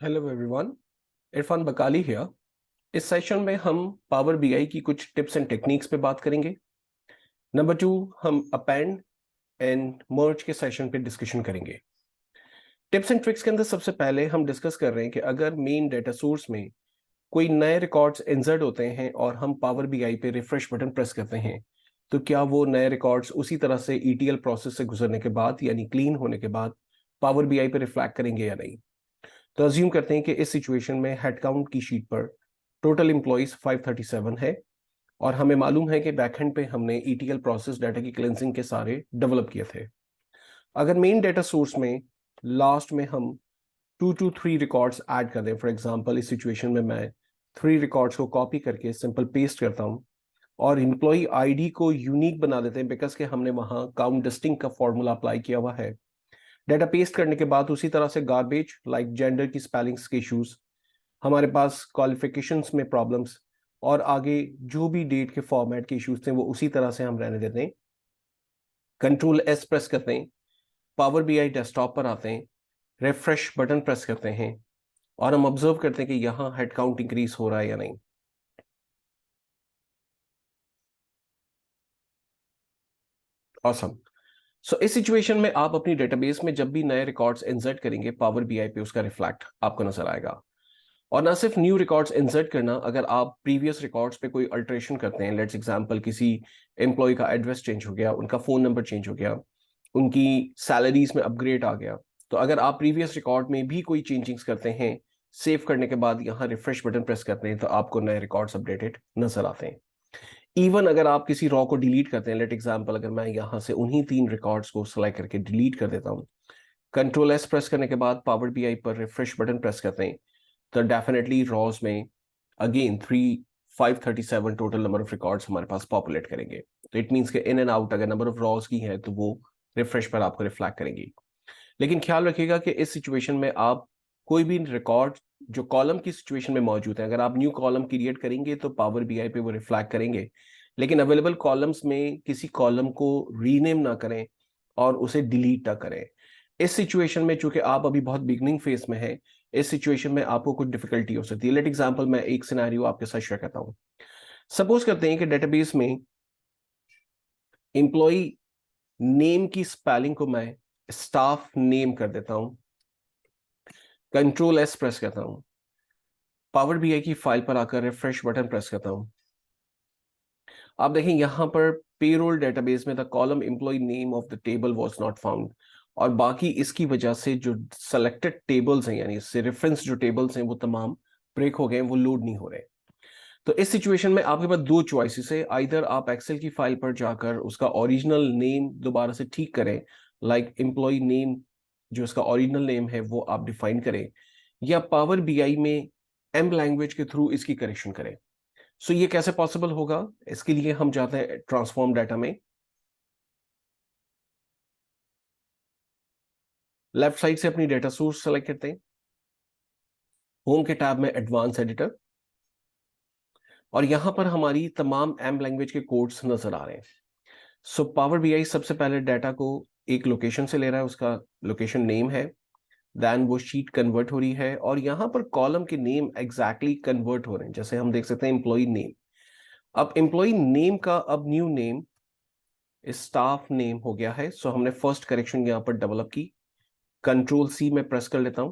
Hello everyone, Irfan Bakali here. इस session में हम पावर बीआई की कुछ टिप्स एंड टेक्निक्स पे बात करेंगे। नंबर 2, हम अपेंड एंड मर्ज के सेशन पे डिस्कशन करेंगे। टिप्स एंड ट्रिक्स के अंदर सबसे पहले हम डिस्कस कर रहे हैं कि अगर मेन डेटा सोर्स में कोई नए रिकॉर्ड्स इंसर्ट होते हैं और हम पावर बीआई पे रिफ्रेश बटन प्रेस करते हैं, तो क्या वो नए रिकॉर्ड्स उसी तरह से ईटीएल प्रोसेस से गुजरने के बाद यानी क्लीन होने के बाद पावर बीआई पे रिफ्लेक्ट करेंगे या नहीं। तो अज्यूम करते हैं कि इस सिचुएशन में हेडकाउंट की शीट पर टोटल एम्प्लॉइज 537 है और हमें मालूम है कि बैकएंड पे हमने ईटीएल प्रोसेस डाटा की क्लेंसिंग के सारे डेवलप किए थे। अगर मेन डाटा सोर्स में लास्ट में हम 2 to 3 रिकॉर्ड्स ऐड कर दें, फॉर एग्जांपल इस सिचुएशन में मैं 3 रिकॉर्ड्स को कॉपी करके सिंपल पेस्ट करता हूं और एम्प्लॉय आईडी को यूनिक बना देते हैं बिकॉज के हमने वहां काउंट डिस्टिंग का फॉर्मूला अप्लाई किया हुआ है। डाटा पेस्ट करने के बाद उसी तरह से गार्बेज लाइक जेंडर की स्पेलिंग्स के इश्यूज, हमारे पास क्वालिफिकेशंस में प्रॉब्लम्स और आगे जो भी डेट के फॉर्मेट के इश्यूज थे वो उसी तरह से हम रहने देते हैं। कंट्रोल एस प्रेस करते हैं, पावर बीआई डेस्कटॉप पर आते हैं, रिफ्रेश बटन प्रेस करते हैं और हम ऑब्जर्व करते हैं कि यहाँ हेड काउंट इंक्रीज हो रहा है या नहीं। ऑसम। सो इस सिचुएशन में आप अपनी डेटाबेस में जब भी नए रिकॉर्ड्स इंसर्ट करेंगे पावर बीआई पे उसका रिफ्लेक्ट आपको नजर आएगा। और ना सिर्फ न्यू रिकॉर्ड्स इंसर्ट करना, अगर आप प्रीवियस रिकॉर्ड्स पे कोई अल्टरेशन करते हैं, लेट्स एग्जांपल किसी एम्प्लॉय का एड्रेस चेंज हो गया, उनका फोन नंबर चेंज हो गया, उनकी सैलरीज में अपग्रेड आ गया, तो अगर आप प्रीवियस रिकॉर्ड में भी कोई चेंजिंग्स करते हैं, सेव करने के बाद यहाँ रिफ्रेश बटन प्रेस करते हैं तो आपको नए रिकॉर्ड्स अपडेटेड नजर आते हैं। इवन अगर आप किसी रॉ को डिलीट करते हैं, लेट एग्जांपल अगर मैं यहाँ से उन्हीं 3 रिकॉर्ड्स को सिलेक्ट करके डिलीट कर देता हूँ, कंट्रोल एस प्रेस करने के बाद पावर बीआई पर रिफ्रेश बटन प्रेस करते हैं, तो डेफिनेटली रॉज में again 537 total number of records हमारे पास पॉपुलेट करेंगे। तो इट मीन्स के इन एंड आउट अगर नंबर ऑफ रॉज की है तो वो रिफ्रेश पर आपको रिफ्लेक्ट करेंगी। लेकिन ख्याल रखिएगा कि इस सिचुएशन में आप कोई भी रिकॉर्ड जो कॉलम की सिचुएशन में मौजूद है, अगर आप न्यू कॉलम क्रिएट करेंगे तो पावर बीआई पे वो रिफ्लेक्ट करेंगे, लेकिन अवेलेबल कॉलम्स में किसी कॉलम को रीनेम ना करें और उसे डिलीट ना करें। इस सिचुएशन में चूंकि आप अभी बहुत बिगनिंग फेज में है, इस सिचुएशन में आपको कुछ डिफिकल्टी हो सकती है। लेट एग्जांपल मैं एक सिनेरियो आपके साथ शेयर करता हूं। सपोज करते हैं कि डेटाबेस में एम्प्लॉय नेम की स्पेलिंग को मैं स्टाफ नेम कर देता हूं, कंट्रोल एस प्रेस करता हूं, पावर बीआई की फाइल पर आकर रिफ्रेश बटन प्रेस करता हूं। आप देखें यहां पर पेरोल डेटाबेस में the column employee name of the table was not found, और बाकी इसकी वजह से जो सेलेक्टेड टेबल्स हैं यानी इससे रेफरेंस जो टेबल्स हैं वो तमाम ब्रेक हो गए, वो लोड नहीं हो रहे। तो इस सिचुएशन में आपके पास दो चॉइसेस है, आइदर आप एक्सेल की फाइल पर जाकर उसका ओरिजिनल नेम दोबारा से ठीक करें, लाइक एम्प्लॉय नेम जो इसका ओरिजिनल नेम है वो आप डिफाइन करें, या पावर बीआई में एम लैंग्वेज के थ्रू इसकी करेक्शन करें। सो ये कैसे पॉसिबल होगा, इसके लिए हम जाते हैं ट्रांसफॉर्म डाटा में, लेफ्ट साइड से अपनी डेटा सोर्स सेलेक्ट करते हैं, होम के टैब में एडवांस एडिटर, और यहां पर हमारी तमाम एम लैंग्वेज के कोड्स नजर आ रहे हैं। सो पावर बीआई सबसे पहले डाटा को एक लोकेशन से ले रहा है, उसका लोकेशन नेम है, देन वो शीट कन्वर्ट हो रही है और यहां पर कॉलम के नेम एग्जैक्टली कन्वर्ट हो रहे हैं। जैसे हम देख सकते हैं एम्प्लॉय नेम, अब एम्प्लॉय नेम का अब न्यू नेम स्टाफ नेम हो गया है। सो हमने फर्स्ट करेक्शन यहां पर डेवलप की, कंट्रोल सी में प्रेस कर लेता हूं।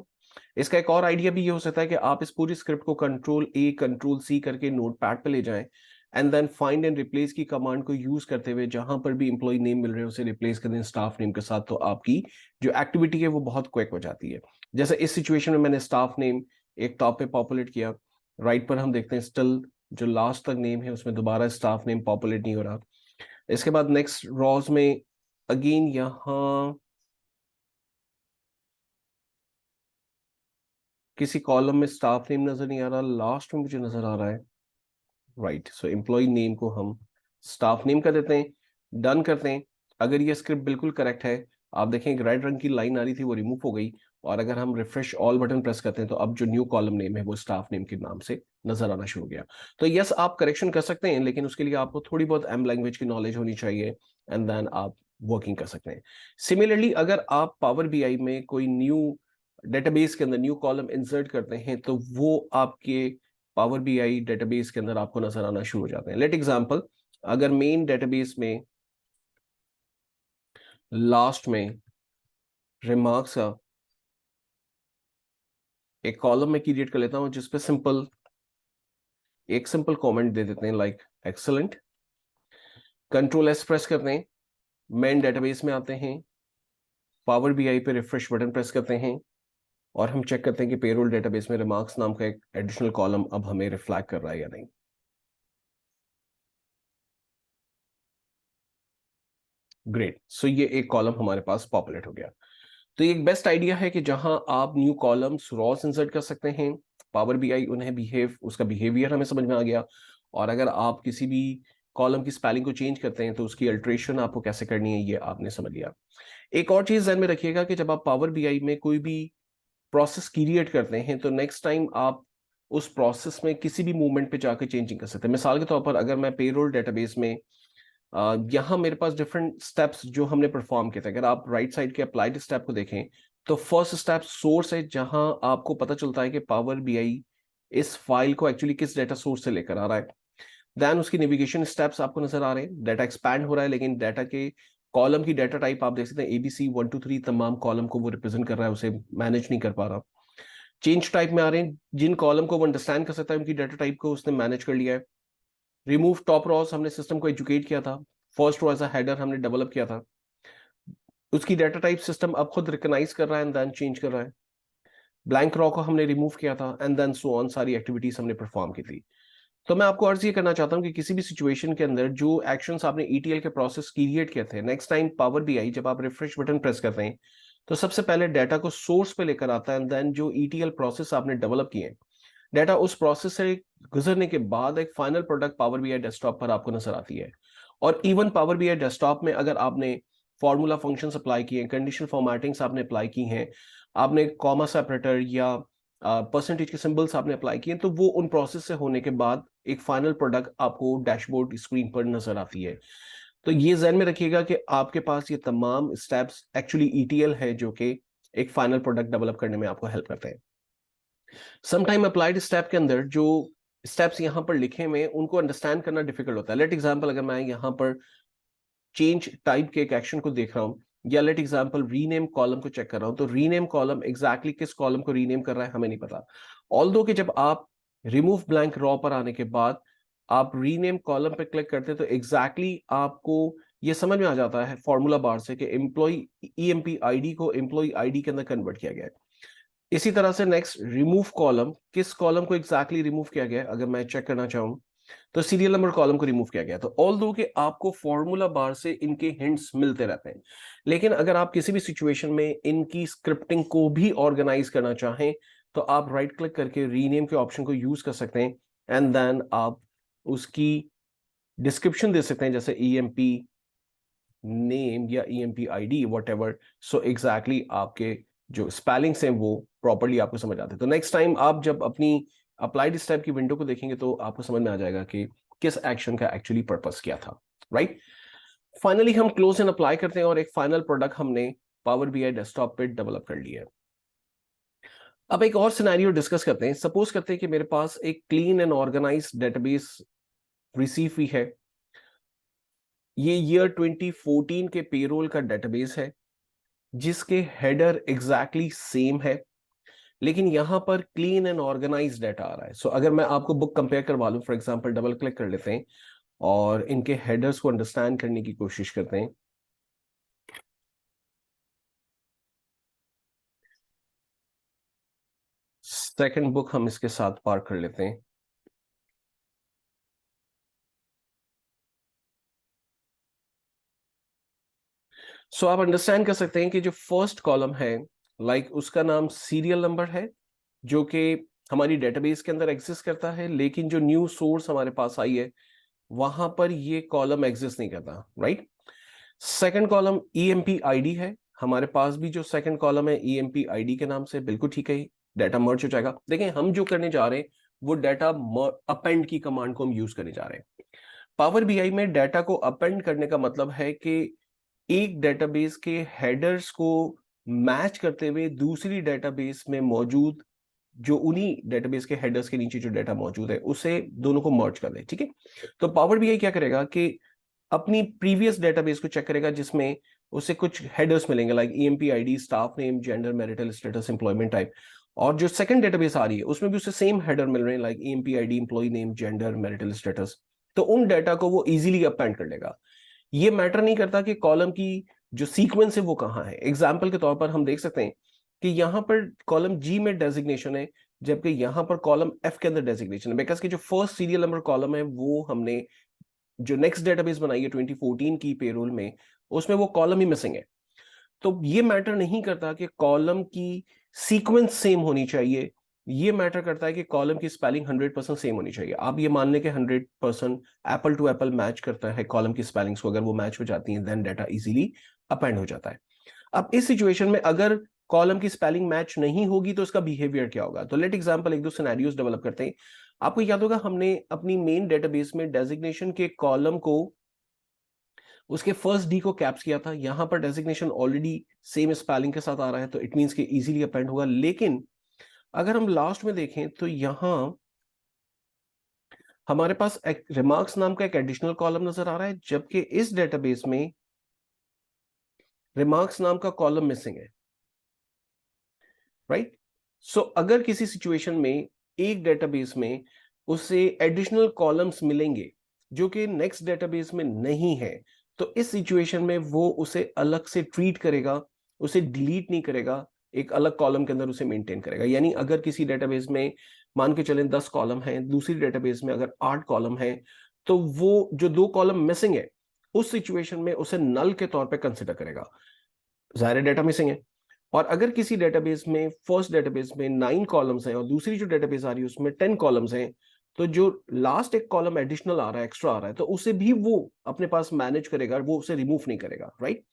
इसका एक और आइडिया भी ये हो सकता है कि आप इस पूरी स्क्रिप्ट को कंट्रोल ए कंट्रोल सी करके नोट पैड पे ले जाएं and then find and replace की कमांड को यूज करते हुए जहां पर भी एम्प्लॉय नेम मिल रहे हैं उसे रिप्लेस कर दें स्टाफ नेम के साथ, तो आपकी जो एक्टिविटी है वो बहुत क्विक हो जाती है। जैसे इस सिचुएशन में मैंने स्टाफ नेम एक टॉप पे पॉपुलेट किया, राइट पर हम देखते हैं स्टिल जो लास्ट तक नेम है उसमें दोबारा स्टाफ नेम पॉपुलेट नहीं हो रहा। इसके बाद नेक्स्ट रॉज में अगेन यहाँ किसी कॉलम में स्टाफ नेम नजर नहीं आ रहा, लास्ट में मुझे नजर आ रहा है, राइट। सो एम्प्लॉय नेम को हम स्टाफ नेम कर देते हैं, डन करते हैं। अगर ये स्क्रिप्ट बिल्कुल करेक्ट है, आप देखें एक रेड रंग की लाइन आ रही थी वो रिमूव हो गई, और अगर हम रिफ्रेश ऑल बटन प्रेस करते हैं तो अब जो न्यू कॉलम नेम है वो स्टाफ नेम के नाम से नजर आना शुरू हो गया। तो यस, आप करेक्शन कर सकते हैं लेकिन उसके लिए आपको थोड़ी बहुत एम लैंग्वेज की नॉलेज होनी चाहिए एंड देन आप वर्किंग कर सकते हैं। सिमिलरली अगर आप पावर बीआई में कोई न्यू डेटाबेस के अंदर न्यू कॉलम इंसर्ट करते हैं तो वो आपके पावर बीआई डेटाबेस के अंदर आपको नजर आना शुरू हो जाते हैं। लेट एग्जांपल, अगर मेन डेटाबेस में लास्ट में रिमार्क्स का एक कॉलम में क्रिएट कर लेता हूं जिसपे एक सिंपल कमेंट दे देते हैं like excellent, control S press करते हैं, मेन डेटाबेस में आते हैं, पावर बीआई पे रिफ्रेश बटन प्रेस करते हैं और हम चेक करते हैं कि पेरोल डेटाबेस में रिमार्क्स नाम का एक एडिशनल कॉलम अब हमें रिफ्लेक्ट कर रहा है या नहीं। ग्रेट, सो ये एक कॉलम हमारे पास पॉपुलेट हो गया। तो ये एक बेस्ट आइडिया है कि जहां आप न्यू कॉलम्स रॉस इंसर्ट कर सकते हैं, पावर बीआई उन्हें उसका बिहेवियर हमें समझ में आ गया। और अगर आप किसी भी कॉलम की स्पेलिंग को चेंज करते हैं तो उसकी अल्ट्रेशन आपको कैसे करनी है ये आपने समझ लिया। एक और चीज ध्यान में रखिएगा कि जब आप पावर बीआई में कोई भी प्रोसेस क्रिएट करते हैं तो नेक्स्ट टाइम आप उस प्रोसेस में किसी भी मूवमेंट पे जाकर चेंजिंग कर सकते हैं। मिसाल के तौर पर अगर मैं पेरोल डेटाबेस में यहाँ मेरे पास डिफरेंट स्टेप्स जो हमने परफॉर्म किए थे, अगर आप राइट साइड के अप्लाइड स्टेप को देखें तो फर्स्ट स्टेप सोर्स है, जहां आपको पता चलता है कि पावर बीआई इस फाइल को एक्चुअली किस डेटा सोर्स से लेकर आ रहा है। देन उसकी नेविगेशन स्टेप्स आपको नजर आ रहे हैं, डाटा एक्सपैंड हो रहा है लेकिन डाटा के कॉलम की डाटा टाइप आप देख सकते हैं एबीसी 1 2 3 तमाम कॉलम को वो रिप्रेजेंट कर रहा है, उसे मैनेज नहीं कर पा रहा। चेंज टाइप में आ रहे हैं, जिन कॉलम को वो अंडरस्टैंड कर सकता है उनकी डाटा टाइप को उसने मैनेज कर लिया है। रिमूव टॉप रॉस हमने सिस्टम को एजुकेट किया था, first row as a header हमने डेवलप किया था, उसकी डाटा टाइप सिस्टम अब खुद रिकॉग्नाइज कर रहा है एंड देन चेंज कर रहा है। ब्लैंक रॉ को हमने रिमूव किया था एंड देन सो ऑन, सारी एक्टिविटीज हमने परफॉर्म की थी। तो मैं आपको अर्ज ये करना चाहता हूं कि किसी भी सिचुएशन के अंदर जो एक्शंस आपने ईटीएल के प्रोसेस क्रिएट किए थे, नेक्स्ट टाइम पावर बीआई जब आप रिफ्रेश बटन प्रेस करते हैं तो सबसे पहले डाटा को सोर्स पे लेकर आता है एंड देन जो ईटीएल प्रोसेस आपने डेवलप किए हैं, डाटा उस प्रोसेस से गुजरने के बाद एक final product power BI desktop पर आपको नजर आती है। और इवन पावर बीआई डेस्कटॉप में अगर आपने फॉर्मूला फंक्शंस अप्लाई किए हैं, कंडीशनल फॉर्मेटिंग्स आपने अप्लाई की हैं, आपने कॉमा सेपरेटर या परसेंटेज के सिंबल्स आपने अप्लाई किए, तो वो उन प्रोसेस से होने के बाद एक फाइनल प्रोडक्ट आपको डैशबोर्ड स्क्रीन पर नजर आती है। तो ये ध्यान में रखिएगा कि आपके पास ये तमाम स्टेप्स एक्चुअली ईटीएल है जो कि एक फाइनल प्रोडक्ट डेवलप करने में आपको हेल्प करते हैं। समटाइम अप्लाइड स्टेप के अंदर जो स्टेप्स यहाँ पर लिखे हुए हैं उनको अंडरस्टैंड करना डिफिकल्ट होता है। लेट एग्जांपल, अगर मैं यहाँ पर चेंज टाइप के एक एक्शन को देख रहा हूं या लेट एग्जांपल रीनेम कॉलम को चेक कर रहा हूं, तो रीनेम कॉलम एग्जैक्टली किस कॉलम को रीनेम कर रहा है हमें नहीं पता। ऑल्दो कि जब आप रिमूव ब्लैंक रॉ पर आने के बाद आप रीनेम कॉलम पे क्लिक करते हैं तो एग्जैक्टली आपको ये समझ में आ जाता है फॉर्मूला बार से कि एम्प्लॉय ईएमपी आईडी को एम्प्लॉय आईडी के अंदर कन्वर्ट किया गया है। इसी तरह से नेक्स्ट रिमूव कॉलम, किस कॉलम को एग्जैक्टली रिमूव किया गया है अगर मैं चेक करना चाहूं तो सीरियल नंबर कॉलम को रिमूव किया गया। तो ऑल दो कि आपको फॉर्मूला बार से इनके हिंट्स मिलते रहते हैं, लेकिन अगर आप किसी भी सिचुएशन में इनकी स्क्रिप्टिंग को भी ऑर्गेनाइज करना चाहें तो आप राइट क्लिक करके रीनेम के ऑप्शन को यूज कर सकते हैं एंड देन आप उसकी डिस्क्रिप्शन दे सकते हैं जैसे ईएमपी नेम या EMP ID what ever. So exactly आपके जो स्पेलिंग्स हैं वो प्रॉपरली आपको समझ आते हैं। तो नेक्स्ट टाइम आप जब अपनी अप्लाइड स्टेप की विंडो को देखेंगे तो आपको समझ में आ जाएगा कि किस एक्शन का एक्चुअली पर्पस क्या था, राइट। फाइनली हम क्लोज एंड अप्लाई करते हैं और एक फाइनल प्रोडक्ट हमने पावर बीआई डेस्कटॉप पे डेवलप कर लिया है। अब एक और सिनेरियो डिस्कस करते हैं। सपोज करते हैं कि मेरे पास एक clean and organised database receive हुई है। ये ईयर 2014 के पेरोल का डेटाबेस है जिसके हेडर एग्जैक्टली सेम है, लेकिन यहां पर क्लीन एंड ऑर्गेनाइज डाटा आ रहा है। सो अगर मैं आपको बुक कंपेयर करवा लूं, फॉर एग्जांपल डबल क्लिक कर लेते हैं और इनके हेडर्स को अंडरस्टैंड करने की कोशिश करते हैं। सेकंड बुक हम इसके साथ पार कर लेते हैं। सो आप अंडरस्टैंड कर सकते हैं कि जो फर्स्ट कॉलम है लाइक उसका नाम सीरियल नंबर है जो कि हमारी डेटाबेस के अंदर एग्जिस्ट करता है, लेकिन जो न्यू सोर्स हमारे पास आई है वहां पर ये कॉलम एग्जिस्ट नहीं करता, right. Second column EMP ID है, हमारे पास भी जो सेकंड कॉलम है ईएमपी आईडी के नाम से, बिल्कुल ठीक है, डाटा मर्ज हो जाएगा। देखिए हम जो करने जा रहे हैं वो डाटा अपेंड की कमांड को हम यूज करने जा रहे हैं। पावर बीआई में डाटा को अपेंड करने का मतलब है कि एक डेटाबेस के हेडर्स को मैच करते हुए दूसरी डेटाबेस में मौजूद जो उन्हीं डेटाबेस के हेडर्स के नीचे जो डाटा मौजूद है उसे दोनों को मर्ज कर दे। ठीक है, तो पावर बीआई क्या करेगा कि अपनी प्रीवियस डेटाबेस को चेक करेगा जिसमें उसे कुछ हेडर्स मिलेंगे like EMP ID, staff name, gender, marital status, employment type, और जो सेकंड डेटाबेस आ रही है उसमें भी उसे सेम हेडर मिल रहे हैं like EMP ID, employee name, gender, marital status. तो उन डाटा को वो इजीली अपेंड कर लेगा। ये मैटर नहीं करता कि कॉलम की जो सीक्वेंस है वो कहाँ है। एग्जाम्पल के तौर पर हम देख सकते हैं कि यहाँ पर कॉलम जी में डेजिग्नेशन है जबकि यहाँ पर कॉलम एफ के अंदर डेजिग्नेशन है, बिकॉज कि जो फर्स्ट सीरियल नंबर कॉलम है वो हमने जो नेक्स्ट डेटाबेस बनाई है 2014 की पेरोल में उसमें वो कॉलम ही मिसिंग है। तो ये मैटर नहीं करता कि कॉलम की सीक्वेंस सेम होनी चाहिए, ये मैटर करता है कि कॉलम की स्पेलिंग 100% सेम होनी चाहिए। आप ये मान लें कि 100% एप्पल टू एप्पल मैच करता है कॉलम की स्पेलिंग्स को, अगर वो मैच हो जाती हैं देन डाटा इजीली अपेंड हो जाता है। अब इस सिचुएशन में अगर कॉलम की स्पेलिंग मैच नहीं होगी तो इसका बिहेवियर क्या होगा, तो लेट एग्जांपल एक दो सिनेरियोज डेवलप करते हैं। आपको याद होगा हमने अपनी मेन डेटाबेस में डेजिग्नेशन के कॉलम को उसके फर्स्ट डी को कैप्स किया था, यहां पर डेजिग्नेशन ऑलरेडी सेम स्पेलिंग के साथ आ रहा है तो इट मींस कि इजीली अपेंड होगा। लेकिन अगर हम लास्ट में देखें तो यहां हमारे पास एक रिमार्क्स नाम का एक एडिशनल कॉलम नजर आ रहा है जबकि इस डेटाबेस में रिमार्क्स नाम का कॉलम मिसिंग है, राइट। सो अगर किसी सिचुएशन में एक डेटाबेस में उसे एडिशनल कॉलम्स मिलेंगे जो कि नेक्स्ट डेटाबेस में नहीं है, तो इस सिचुएशन में वो उसे अलग से ट्रीट करेगा, उसे डिलीट नहीं करेगा, एक अलग कॉलम के अंदर उसे मेंटेन करेगा। यानी अगर किसी डेटाबेस में मान के चलें 10 कॉलम हैं, दूसरी डेटाबेस में अगर 8 कॉलम हैं, तो वो जो 2 कॉलम मिसिंग है उस सिचुएशन में उसे नल के तौर पे कंसिडर करेगा, ज़ाहिर डेटा मिसिंग है। और अगर किसी डेटाबेस में फर्स्ट डेटाबेस में 9 कॉलम्स हैं और दूसरी जो डेटाबेस आ रही है उसमें 10 कॉलम्स हैं, तो जो लास्ट एक कॉलम एडिशनल आ रहा है, एक्स्ट्रा आ रहा है, तो उसे भी वो अपने पास मैनेज करेगा, वो उसे रिमूव नहीं करेगा, राइट।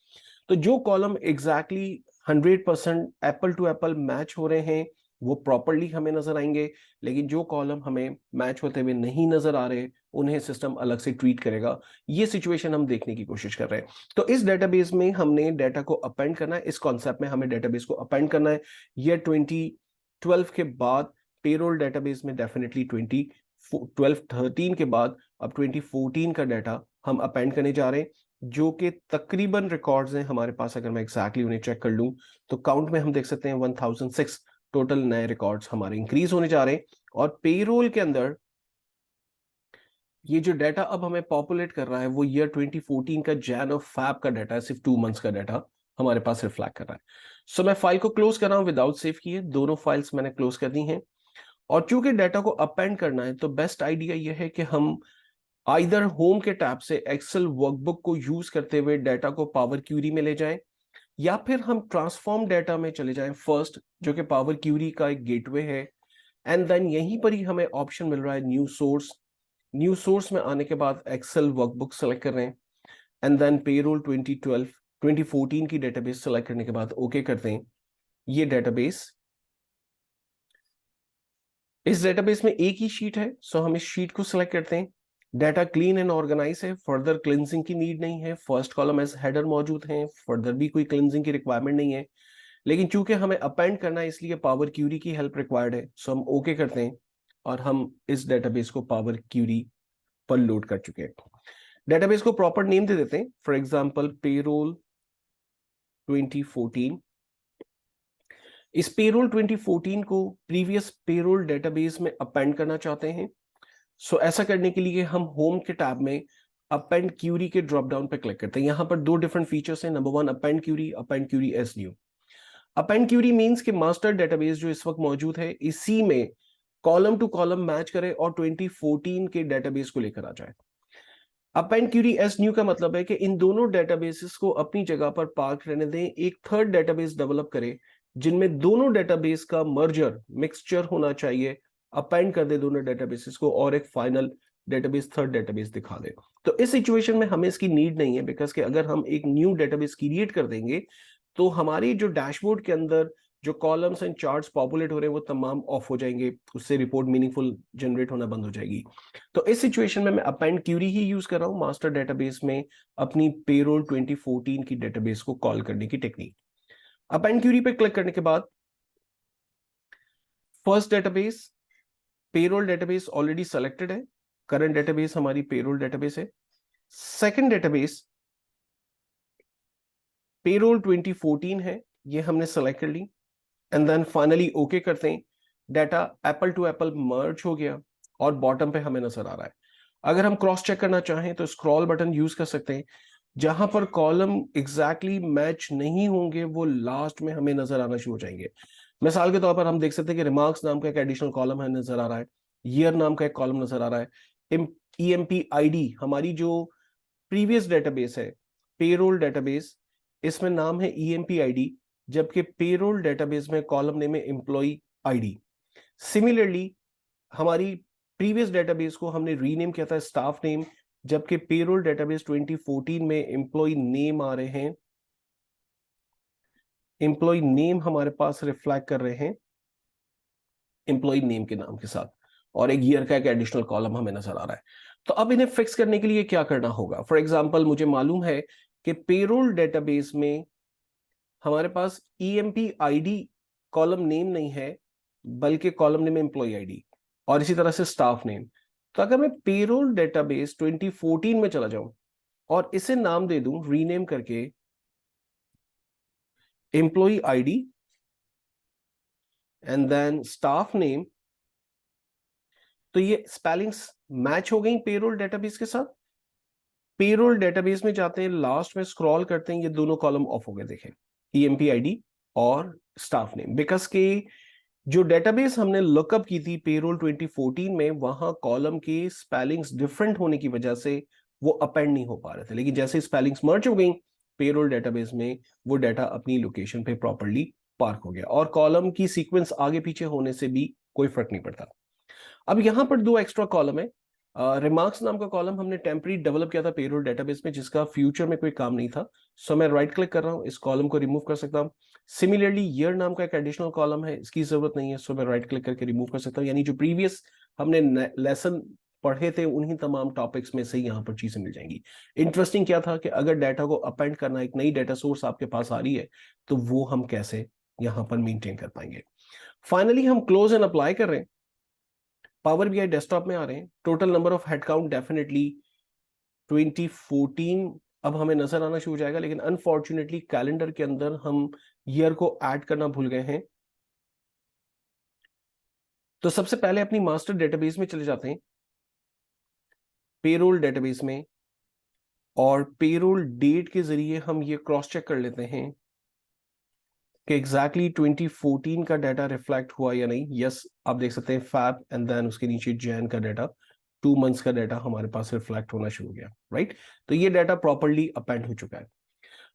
तो जो column exactly 100% apple to apple match हो रहे हैं वो प्रॉपरली हमें नजर आएंगे, लेकिन जो कॉलम हमें मैच होते हुए नहीं नजर आ रहे उन्हें सिस्टम अलग से ट्रीट करेगा। ये सिचुएशन हम देखने की कोशिश कर रहे हैं। तो इस डेटाबेस में हमने डाटा को अपेंड करना है, इस कॉन्सेप्ट में हमें डेटाबेस को अपेंड करना है। ये 2012 के बाद पेरोल डेटाबेस में डेफिनेटली 2012-13 के बाद अब 2014 का डाटा हम अपेंड करने जा रहे हैं, जो कि तकरीबन रिकॉर्ड्स हैं हमारे पास। अगर मैं एग्जैक्टली उन्हें चेक कर लूं तो काउंट में हम देख सकते हैं 1006 टोटल नए रिकॉर्ड्स हमारे इंक्रीज होने जा रहे हैं। और पेरोल के अंदर ये जो डाटा अब हमें पॉपुलेट कर रहा है वो ईयर 2014 का जैन और फैब का डाटा है, सिर्फ 2 मंथ्स का डाटा हमारे पास रिफ्लेक्ट कर रहा है। सो मैं फाइल को क्लोज कर रहा हूं विदाउट सेव किए, दोनों फाइल्स मैंने क्लोज कर दी हैं। और चूंकि डाटा को अपेंड करना है तो बेस्ट आइडिया यह है कि हम आइदर होम के टैब से एक्सेल वर्कबुक को यूज करते हुए डाटा को पावर क्यूरी में ले जाएं, या फिर हम ट्रांसफॉर्म डाटा में चले जाएं फर्स्ट, जो कि पावर क्यूरी का एक गेटवे है। एंड देन यहीं पर ही हमें ऑप्शन मिल रहा है न्यू सोर्स। न्यू सोर्स में आने के बाद एक्सेल वर्कबुक सेलेक्ट कर रहे हैं एंड देन पेरोल 2014 की डेटाबेस सेलेक्ट करने के बाद ओके करते हैं। ये डेटाबेस, इस डेटाबेस में एक ही शीट है, सो हम इस शीट को सिलेक्ट करते हैं। डाटा क्लीन एंड ऑर्गेनाइज है, फर्दर क्लिनजिंग की नीड नहीं है। फर्स्ट कॉलम एज हेडर मौजूद है, फर्दर भी कोई क्लिनजिंग की रिक्वायरमेंट नहीं है। लेकिन चूंकि हमें अपेंड करना है इसलिए पावर क्यूरी की हेल्प रिक्वायर्ड है, सो हम ओके करते हैं और हम इस डेटाबेस को पावर क्यूरी पर लोड कर चुके हैं। डेटाबेस को प्रॉपर नेम दे देते हैं, फॉर एग्जाम्पल पेरोल 2014। इस पेरोल 2014 को प्रीवियस पेरोल डेटाबेस में अपेंड करना चाहते हैं। सो ऐसा करने के लिए हम होम के टैब में अपेंड क्यूरी के ड्रॉप डाउन पर क्लिक करते हैं। यहां पर 2 डिफरेंट फीचर्स हैं। Number 1 append query as new. Append query means कि मास्टर डेटाबेस जो इस वक्त मौजूद है इसी में कॉलम टू कॉलम मैच करे और 2014 के डेटाबेस को लेकर आ जाए। अपेंड क्यूरी एस न्यू का मतलब है कि इन दोनों डेटाबेसेस को अपनी जगह पर पार्क रहने दें, एक थर्ड डेटाबेस डेवलप करें जिनमें दोनों डेटाबेस का मर्जर मिक्सचर होना चाहिए, अपेंड कर दे दोनों डेटाबेसेस को और एक फाइनल डेटाबेस, थर्ड डेटाबेस दिखा दे। तो इस सिचुएशन में हमें इसकी नीड नहीं है, बिकॉज कि अगर हम एक न्यू डेटाबेस क्रिएट कर देंगे तो हमारी जो डैशबोर्ड के अंदर जो कॉलम्स एंड चार्ट्स पॉपुलेट हो रहे हैं वो तमाम ऑफ हो जाएंगे, उससे रिपोर्ट मीनिंगफुल जनरेट होना बंद हो जाएगी। तो इस सिचुएशन में मैं अपेंड क्यूरी ही यूज कर रहा हूं मास्टर डेटाबेस में अपनी पेरोल 2014 की डेटाबेस को कॉल करने की टेक्निक। अपेंड क्यूरी पे क्लिक करने के बाद first database payroll database already selected है, करंट डेटाबेस हमारी पेरोल डेटाबेस है। सेकंड डेटाबेस पेरोल 2014 है, ये हमने सेलेक्ट कर ली एंड देन फाइनली ओके करते हैं। डाटा एप्पल टू एप्पल मर्ज हो गया और बॉटम पे हमें नजर आ रहा है। अगर हम क्रॉस चेक करना चाहें तो स्क्रॉल बटन यूज कर सकते हैं। जहां पर कॉलम एग्जैक्टली मैच नहीं होंगे वो लास्ट में हमें नजर आना शुरू हो जाएंगे। मिसाल के तौर पर हम देख सकते हैं कि रिमार्क्स नाम का एक एडिशनल कॉलम है नजर आ रहा है, ईयर नाम का एक कॉलम नजर आ रहा है, ईएमपी आईडी हमारी जो प्रीवियस डेटाबेस है पेरोल डेटाबेस, इसमें नाम है ईएमपी आईडी, जबकि पेरोल डेटाबेस में कॉलम नेम है एम्प्लॉय आईडी। सिमिलरली हमारी प्रीवियस डेटाबेस को हमने रीनेम किया था स्टाफ नेम, जबकि पेरोल डेटाबेस 2014 में एम्प्लॉय नेम आ रहे हैं, एम्प्लॉय नेम हमारे पास रिफ्लेक्ट कर रहे हैं एम्प्लॉय नेम के नाम के साथ, और एक ईयर का एक एडिशनल कॉलम हमें नजर आ रहा है। तो अब इन्हें फिक्स करने के लिए क्या करना होगा? फॉर एग्जांपल मुझे मालूम है कि पेरोल डेटाबेस में हमारे पास ईएमपी आईडी कॉलम नेम नहीं है, बल्कि कॉलम नेम एम्प्लॉय आईडी, और इसी तरह से स्टाफ नेम। तो अगर मैं पेरोल डेटाबेस 2014 में चला जाऊं और इसे नाम दे दूं रीनेम करके employee ID and then staff name, तो ये स्पेलिंग्स मैच हो गई पेरोल डेटाबेस के साथ। पेरोल डेटाबेस में जाते हैं, लास्ट में स्क्रॉल करते हैं, ये दोनों कॉलम ऑफ हो गए, देखें ईएमपी आईडी और स्टाफ नेम, बिकॉज के जो डेटाबेस हमने लुकअप की थी पेरोल 2014 में, वहां कॉलम के स्पेलिंग्स डिफरेंट होने की वजह से वो अपेंड नहीं हो पा रहे थे। लेकिन जैसे स्पेलिंग्स मर्ज हो गई पेरोल डेटाबेस में, वो डाटा अपनी लोकेशन पे प्रॉपर्ली पार्क हो गया और कॉलम की सीक्वेंस आगे पीछे होने से भी कोई फर्क नहीं पड़ता। अब यहां पर दो एक्स्ट्रा कॉलम है। रिमार्क्स नाम का कॉलम हमने टेम्पररी डेवलप किया था पेरोल डेटाबेस में, जिसका फ्यूचर में कोई काम नहीं था। सो मैं राइट क्लिक कर रहा हूं, इस कॉलम को रिमूव कर सकता हूं। सिमिलरली ईयर नाम का एक एडिशनल कॉलम है, इसकी जरूरत नहीं है, सो मैं राइट क्लिक करके रिमूव कर सकता हूं। यानी जो प्रीवियस हमने लेसन पढ़े थे उन्हीं तमाम टॉपिक्स में से यहां पर चीजें मिल जाएंगी। इंटरेस्टिंग क्या था कि अगर डाटा को अपेंड करना, एक नई डाटा सोर्स आपके पास आ रही है, तो वो हम कैसे यहां पर मेंटेन कर पाएंगे। फाइनली हम क्लोज एंड अप्लाई कर रहे हैं, पावर बीआई डेस्कटॉप में आ रहे हैं। Total number of headcount definitely 2014 अब हमें नजर आना शुरू हो जाएगा, लेकिन अनफॉर्चुनेटली कैलेंडर के अंदर हम ईयर को ऐड करना भूल गए हैं। तो सबसे पहले अपनी मास्टर डेटाबेस में चले जाते हैं, पेरोल डेटाबेस में, और पेरोल डेट के जरिए हम ये क्रॉस चेक कर लेते हैं कि एग्जैक्टली 2014 का डाटा रिफ्लेक्ट हुआ या नहीं। यस, आप देख सकते हैं फैब एंड देन उसके नीचे जैन का डाटा, 2 मंथ्स का डाटा हमारे पास रिफ्लेक्ट होना शुरू हो गया, राइट। तो ये डाटा प्रॉपर्ली अपेंड हो चुका है।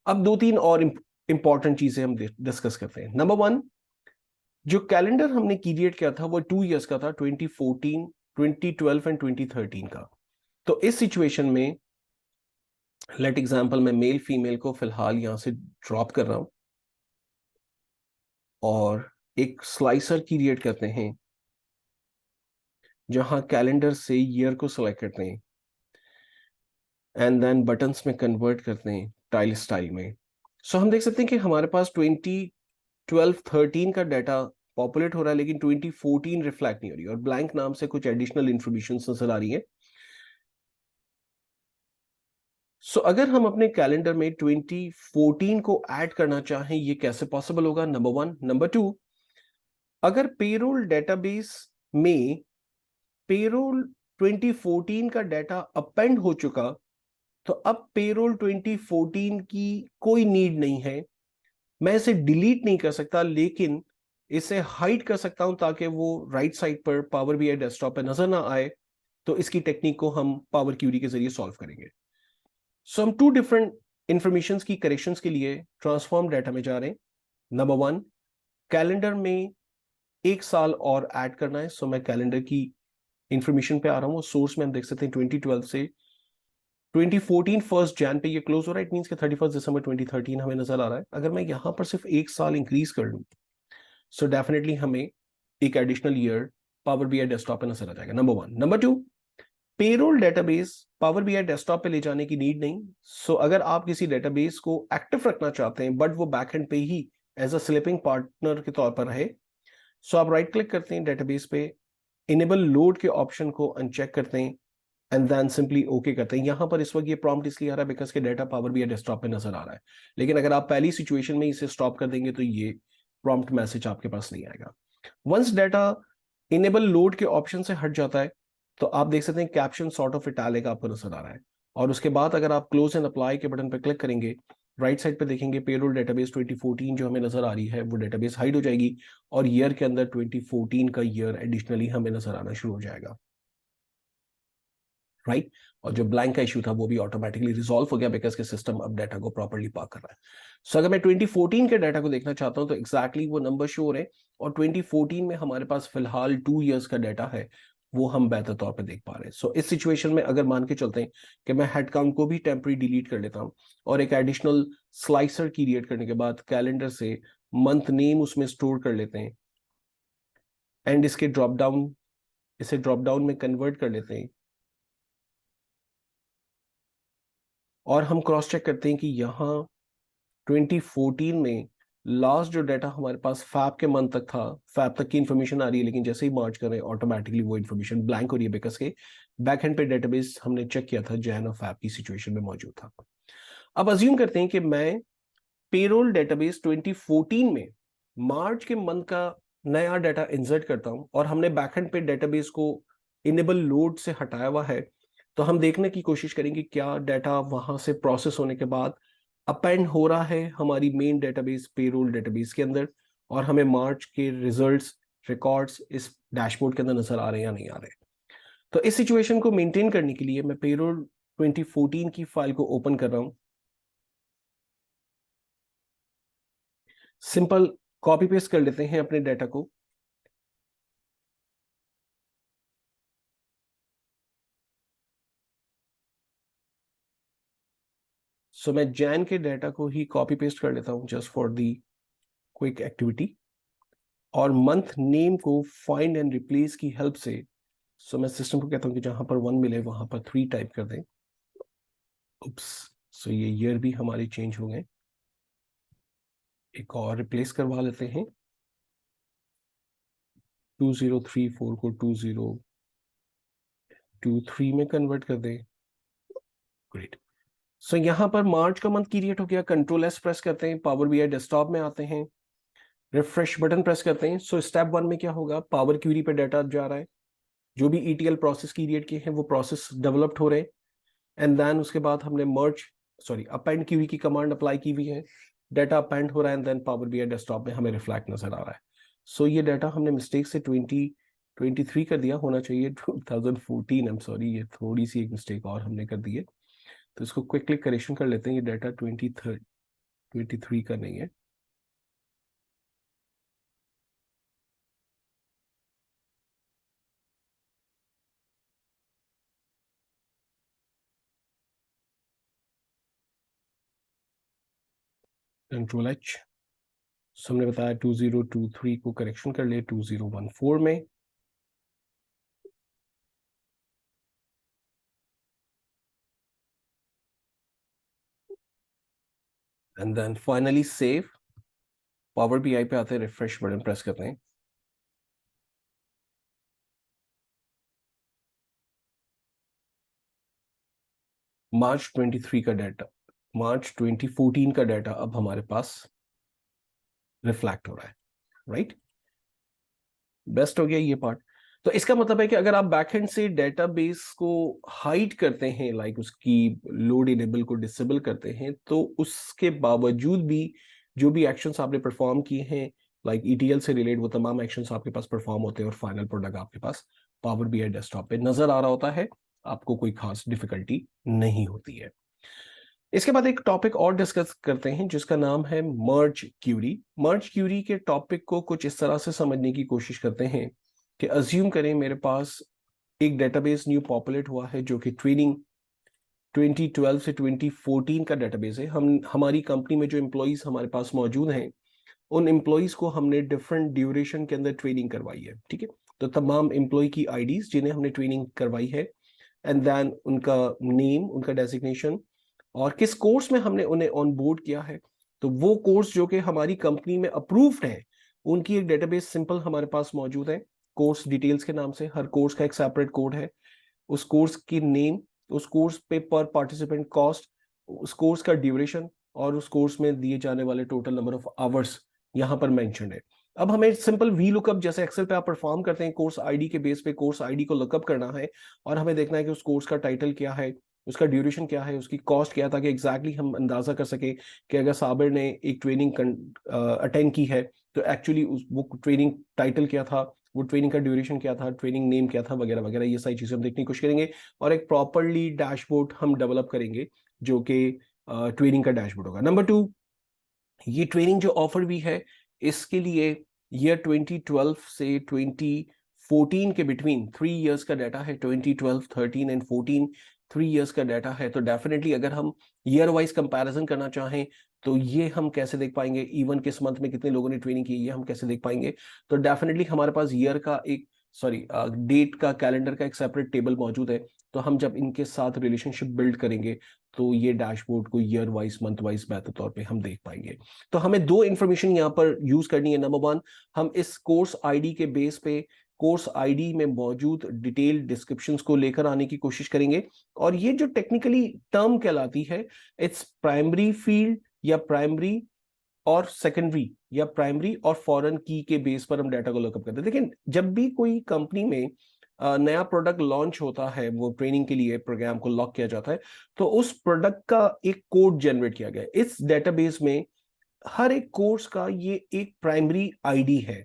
अब दो तीन और इंपॉर्टेंट चीजें हम डिस्कस करते हैं। नंबर वन, जो कैलेंडर हमने क्रिएट किया था वो 2 इयर्स का था, 2014, 2012 एंड 2013 का। तो इस सिचुएशन में लेट एग्जांपल मैं मेल फीमेल को फिलहाल यहां से ड्रॉप कर रहा हूं और एक स्लाइसर क्रिएट करते हैं जहां कैलेंडर से ईयर को सिलेक्ट करते हैं एंड देन बटन्स में कन्वर्ट करते हैं टाइल स्टाइल में। सो हम देख सकते हैं कि हमारे पास 2012-13 का डाटा पॉपुलेट हो रहा है, लेकिन 2014 रिफ्लेक्ट नहीं हो रही और ब्लैंक नाम से कुछ एडिशनल इंफॉर्मेशन नजर आ रही है। सो अगर हम अपने कैलेंडर में 2014 को ऐड करना चाहें, ये कैसे पॉसिबल होगा? Number one. नंबर टू, अगर पेरोल डेटाबेस में पेरोल 2014 का डाटा अपेंड हो चुका, तो अब पेरोल 2014 की कोई नीड नहीं है। मैं इसे डिलीट नहीं कर सकता, लेकिन इसे हाइड कर सकता हूं ताकि वो राइट साइड पर पावर बीआई डेस्कटॉप पर नजर ना आए। तो इसकी टेक्निक को हम पावर क्यूरी के जरिए सॉल्व करेंगे। सो हम 2 डिफरेंट इंफॉर्मेशन की करेक्शंस के लिए ट्रांसफॉर्म डाटा में जा रहे हैं। नंबर वन, कैलेंडर में 1 साल और ऐड करना है। सो मैं कैलेंडर की इंफॉर्मेशन पे आ रहा हूँ। सोर्स में हम देख सकते हैं 2012 से 2014 फर्स्ट जैन पे ये क्लोज हो रहा है। इट मींस कि 31 दिसंबर 2013 हमें नजर आ रहा है। अगर मैं यहां पर सिर्फ 1 साल इंक्रीज कर लूं, सो डेफिनेटली हमें एक additional year power BI desktop पे नजर आ जाएगा। Number one. Number two, payroll database power BI desktop पे ले जाने की नीड नहीं। सो अगर आप किसी डेटाबेस को एक्टिव रखना चाहते हैं बट वो बैकएंड पे ही एज अ स्लीपिंग पार्टनर के तौर पर रहे। सो आप राइट क्लिक करते हैं डेटाबेस पे, इनेबल लोड के ऑप्शन को अनचेक करते हैं एंड देन सिंपली ओके करते हैं। यहाँ पर इस वक्त ये प्रॉम्प्ट इसलिए आ रहा है बिकॉज के डाटा पावर बीआई डेस्कटॉप पे नजर आ रहा है, लेकिन अगर आप पहली सिचुएशन में इसे स्टॉप कर देंगे तो ये प्रॉम्प्ट मैसेज आपके पास नहीं आएगा। वंस डाटा इनेबल लोड के ऑप्शन से हट जाता है तो आप देख सकते हैं कैप्शन सॉर्ट ऑफ इटैलिक आपको नजर आ रहा है, और उसके बाद अगर आप क्लोज एंड अप्लाई के बटन पर क्लिक करेंगे, राइट साइड पे देखेंगे पेरोल डेटाबेस 2014 जो हमें नजर आ रही है वो डेटाबेस हाइड हो जाएगी, और ईयर के अंदर 2014 का ईयर एडिशनली हमें नजर आना शुरू हो जाएगा, राइट। और जो ब्लैंक का इशू था वो भी ऑटोमेटिकली रिजॉल्व हो गया बिकॉज के सिस्टम अब डाटा को प्रॉपर्ली पाक कर रहा है। सो अगर मैं 2014 के डाटा को देखना चाहता हूं तो एग्जैक्टली वो नंबर शो हो रहे हैं, और 2014 में हमारे पास फिलहाल 2 इयर्स का डाटा है वो हम बेहतर तौर पे देख पा रहे हैं। सो इस सिचुएशन में अगर मान के चलते हैं कि मैं हेड काउंट को भी टेम्पररी डिलीट कर लेता हूं और एक एडिशनल स्लाइसर क्रिएट करने के बाद कैलेंडर से मंथ नेम उसमें स्टोर कर लेते हैं एंड इसे ड्रॉप डाउन में कन्वर्ट कर लेते हैं, और हम क्रॉस चेक करते हैं कि यहाँ 2014 में लास्ट जो डाटा हमारे पास फैब के मंथ तक था, फैब तक की इन्फॉर्मेशन आ रही है, लेकिन जैसे ही मार्च कर रहे हैं ऑटोमेटिकली वो इन्फॉर्मेशन ब्लैंक हो रही है बिकॉज के बैक एंड पे डेटाबेस हमने चेक किया था जैन और फैब की सिचुएशन में मौजूद था। अब अज्यूम करते हैं कि मैं पेरोल डेटाबेस 2014 में मार्च के मंथ का नया डाटा इंसर्ट करता हूं और हमने बैकएंड पे डेटाबेस को इनेबल लोड से हटाया हुआ है, तो हम देखने की कोशिश करेंगे क्या डाटा वहां से प्रोसेस होने के बाद अपेंड हो रहा है हमारी मेन डेटाबेस पेरोल डेटाबेस के अंदर, और हमें मार्च के रिजल्ट्स रिकॉर्ड्स इस डैशबोर्ड के अंदर नजर आ रहे हैं या नहीं आ रहे। तो इस सिचुएशन को मेंटेन करने के लिए मैं पेरोल 2014 की फाइल को ओपन कर रहा हूं, सिंपल कॉपी पेस्ट कर लेते हैं अपने डाटा को, सो मैं जैन के डाटा को ही कॉपी पेस्ट कर लेता हूं just for the quick activity, और मंथ नेम को फाइंड एंड रिप्लेस की हेल्प से, सो मैं सिस्टम को कहता हूं कि जहां पर 1 मिले वहां पर 3 टाइप कर दें। उप्स, सो ये ईयर भी हमारे चेंज हो गए, एक और रिप्लेस करवा लेते हैं, 2034 को 2023 में कन्वर्ट कर दें। ग्रेट। सो यहाँ पर मार्च का मंथ क्रिएट हो गया, कंट्रोल एस प्रेस करते हैं, पावर बीआई डेस्कटॉप में आते हैं, रिफ्रेश बटन प्रेस करते हैं। सो स्टेप 1 में क्या होगा, पावर क्यूरी पे डाटा जा रहा है, जो भी ईटीएल प्रोसेस क्रिएट किए हैं वो प्रोसेस डेवलप्ड हो रहे हैं, एंड देन उसके बाद हमने अपेंड क्यूरी की कमांड अप्लाई की हुई है, डाटा अपेंड हो रहा है and then Power BI desktop में हमें रिफ्लेक्ट नजर आ रहा है। सो ये डाटा हमने मिस्टेक से 2023 कर दिया, होना चाहिए 2014, आई एम सॉरी, ये थोड़ी सी एक मिस्टेक और हमने कर दी है, तो इसको क्विकली करेक्शन कर लेते हैं। ये डाटा 23 का नहीं है, कंट्रोल एच। हमने बताया 2023 को करेक्शन कर लिए 2014 में, and then finally save, Power BI पे आते हैं, रिफ्रेश बटन प्रेस करते हैं, मार्च 23 का डाटा, मार्च 2014 का डाटा अब हमारे पास रिफ्लेक्ट हो रहा है, राइट। बेस्ट हो गया ये पार्ट। तो इसका मतलब है कि अगर आप बैकएंड से डेटाबेस को हाइड करते हैं, लाइक उसकी लोड इनेबल को डिसेबल करते हैं, तो उसके बावजूद भी जो भी एक्शंस आपने परफॉर्म किए हैं लाइक ईटीएल से रिलेट, वो तमाम एक्शंस आपके पास परफॉर्म होते हैं और फाइनल प्रोडक्ट आपके पास पावर बीआई डेस्कटॉप पे नजर आ रहा होता है, आपको कोई खास डिफिकल्टी नहीं होती है। इसके बाद एक टॉपिक और डिस्कस करते हैं जिसका नाम है मर्ज क्यूरी। मर्ज क्यूरी के टॉपिक को कुछ इस तरह से समझने की कोशिश करते हैं कि अज्यूम करें मेरे पास एक डेटाबेस न्यू पॉपुलेट हुआ है जो कि ट्रेनिंग 2012 से 2014 का डेटाबेस है। हमारी कंपनी में जो एम्प्लॉयज हमारे पास मौजूद हैं उन एम्प्लॉयज को हमने डिफरेंट ड्यूरेशन के अंदर ट्रेनिंग करवाई है, ठीक है। तो तमाम एम्प्लॉय की आईडीज जिन्हें हमने ट्रेनिंग करवाई है, एंड देन उनका नेम, उनका डेजिग्नेशन और किस कोर्स में हमने उन्हें ऑन बोर्ड किया है, तो वो कोर्स जो कि हमारी कंपनी में अप्रूव्ड है, उनकी एक डेटाबेस सिंपल हमारे पास मौजूद है, कोर्स डिटेल्स के नाम से। हर कोर्स का एक सेपरेट कोड है, उस कोर्स की नेम, उस कोर्स पे पर पार्टिसिपेंट कॉस्ट, उस कोर्स का ड्यूरेशन और उस कोर्स में दिए जाने वाले टोटल नंबर ऑफ आवर्स यहाँ पर मेंशन्ड है। अब हमें सिंपल वी लुकअप, जैसे एक्सेल पे आप परफॉर्म करते हैं, कोर्स आईडी के बेस पे कोर्स आईडी को लुकअप करना है और हमें देखना है कि उस कोर्स का टाइटल क्या है, उसका ड्यूरेशन क्या है, उसकी कॉस्ट क्या है, ताकि एग्जैक्टली हम अंदाजा कर सके कि अगर साबिर ने एक ट्रेनिंग अटेंड की है तो एक्चुअली वो ट्रेनिंग टाइटल क्या था, वो ट्रेनिंग का ड्यूरेशन क्या था, ट्रेनिंग नेम क्या था, वगैरह वगैरह। ये सारी चीजें हम देखने की कोशिश करेंगे और एक प्रॉपरली डैशबोर्ड हम डेवलप करेंगे जो कि ट्रेनिंग का डैशबोर्ड होगा। नंबर 2, ये ट्रेनिंग जो ऑफर भी है, इसके लिए ईयर 2012 से 2014 के बिटवीन 3 इयर्स का डाटा है। 2012, 13 एंड 14 3 इयर्स का डाटा है। तो डेफिनेटली अगर हम ईयर वाइज कंपैरिजन करना चाहें तो ये हम कैसे देख पाएंगे, इवन किस मंथ में कितने लोगों ने ट्रेनिंग की, ये हम कैसे देख पाएंगे। तो डेफिनेटली हमारे पास ईयर का एक, सॉरी, डेट का, कैलेंडर का एक सेपरेट टेबल मौजूद है। तो हम जब इनके साथ रिलेशनशिप बिल्ड करेंगे तो ये डैशबोर्ड को ईयर वाइज, मंथ वाइज बेहतर तौर पे हम देख पाएंगे। तो हमें दो इंफॉर्मेशन यहाँ पर यूज करनी है। नंबर 1, हम इस कोर्स आईडी के बेस पे कोर्स आईडी में मौजूद डिटेल डिस्क्रिप्शंस को लेकर आने की कोशिश करेंगे। और ये जो टेक्निकली टर्म कहलाती है, इट्स प्राइमरी फील्ड या प्राइमरी और सेकेंडरी या प्राइमरी और फॉरेन की के बेस पर हम डाटा को लुकअप करते हैं। लेकिन जब भी कोई कंपनी में नया प्रोडक्ट लॉन्च होता है, वो ट्रेनिंग के लिए प्रोग्राम को लॉक किया जाता है, तो उस प्रोडक्ट का एक कोड जनरेट किया गया है। इस डेटाबेस में हर एक कोर्स का ये एक प्राइमरी आईडी है,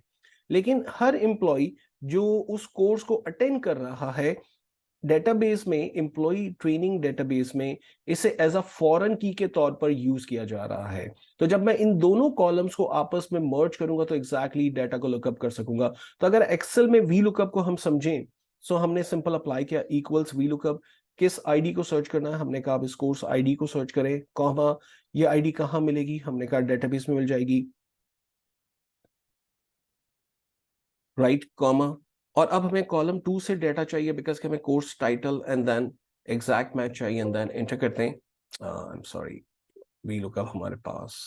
लेकिन हर एम्प्लॉय जो उस कोर्स को अटेंड कर रहा है, डेटाबेस में, एम्प्लॉय ट्रेनिंग डेटाबेस में इसे एज अ फॉरेन की के तौर पर यूज किया जा रहा है। तो जब मैं इन दोनों कॉलम्स को आपस में मर्ज करूंगा तो एग्जैक्टली डाटा को लुकअप कर सकूंगा। तो अगर एक्सेल में वी लुकअप को हम समझें, सो हमने सिंपल अप्लाई किया, इक्वल्स वी लुकअप। किस आईडी को सर्च करना है, हमने कहा इस कोर्स आईडी को सर्च करें, कॉमा ये आईडी कहाँ मिलेगी, हमने कहा डेटाबेस में मिल जाएगी, राइट, कॉमा। और अब हमें कॉलम 2 से डेटा चाहिए, बिकॉज हमें course title and then exact match चाहिए, एंड देन एंटर करते हैं। I am sorry, V lookup हमारे पास,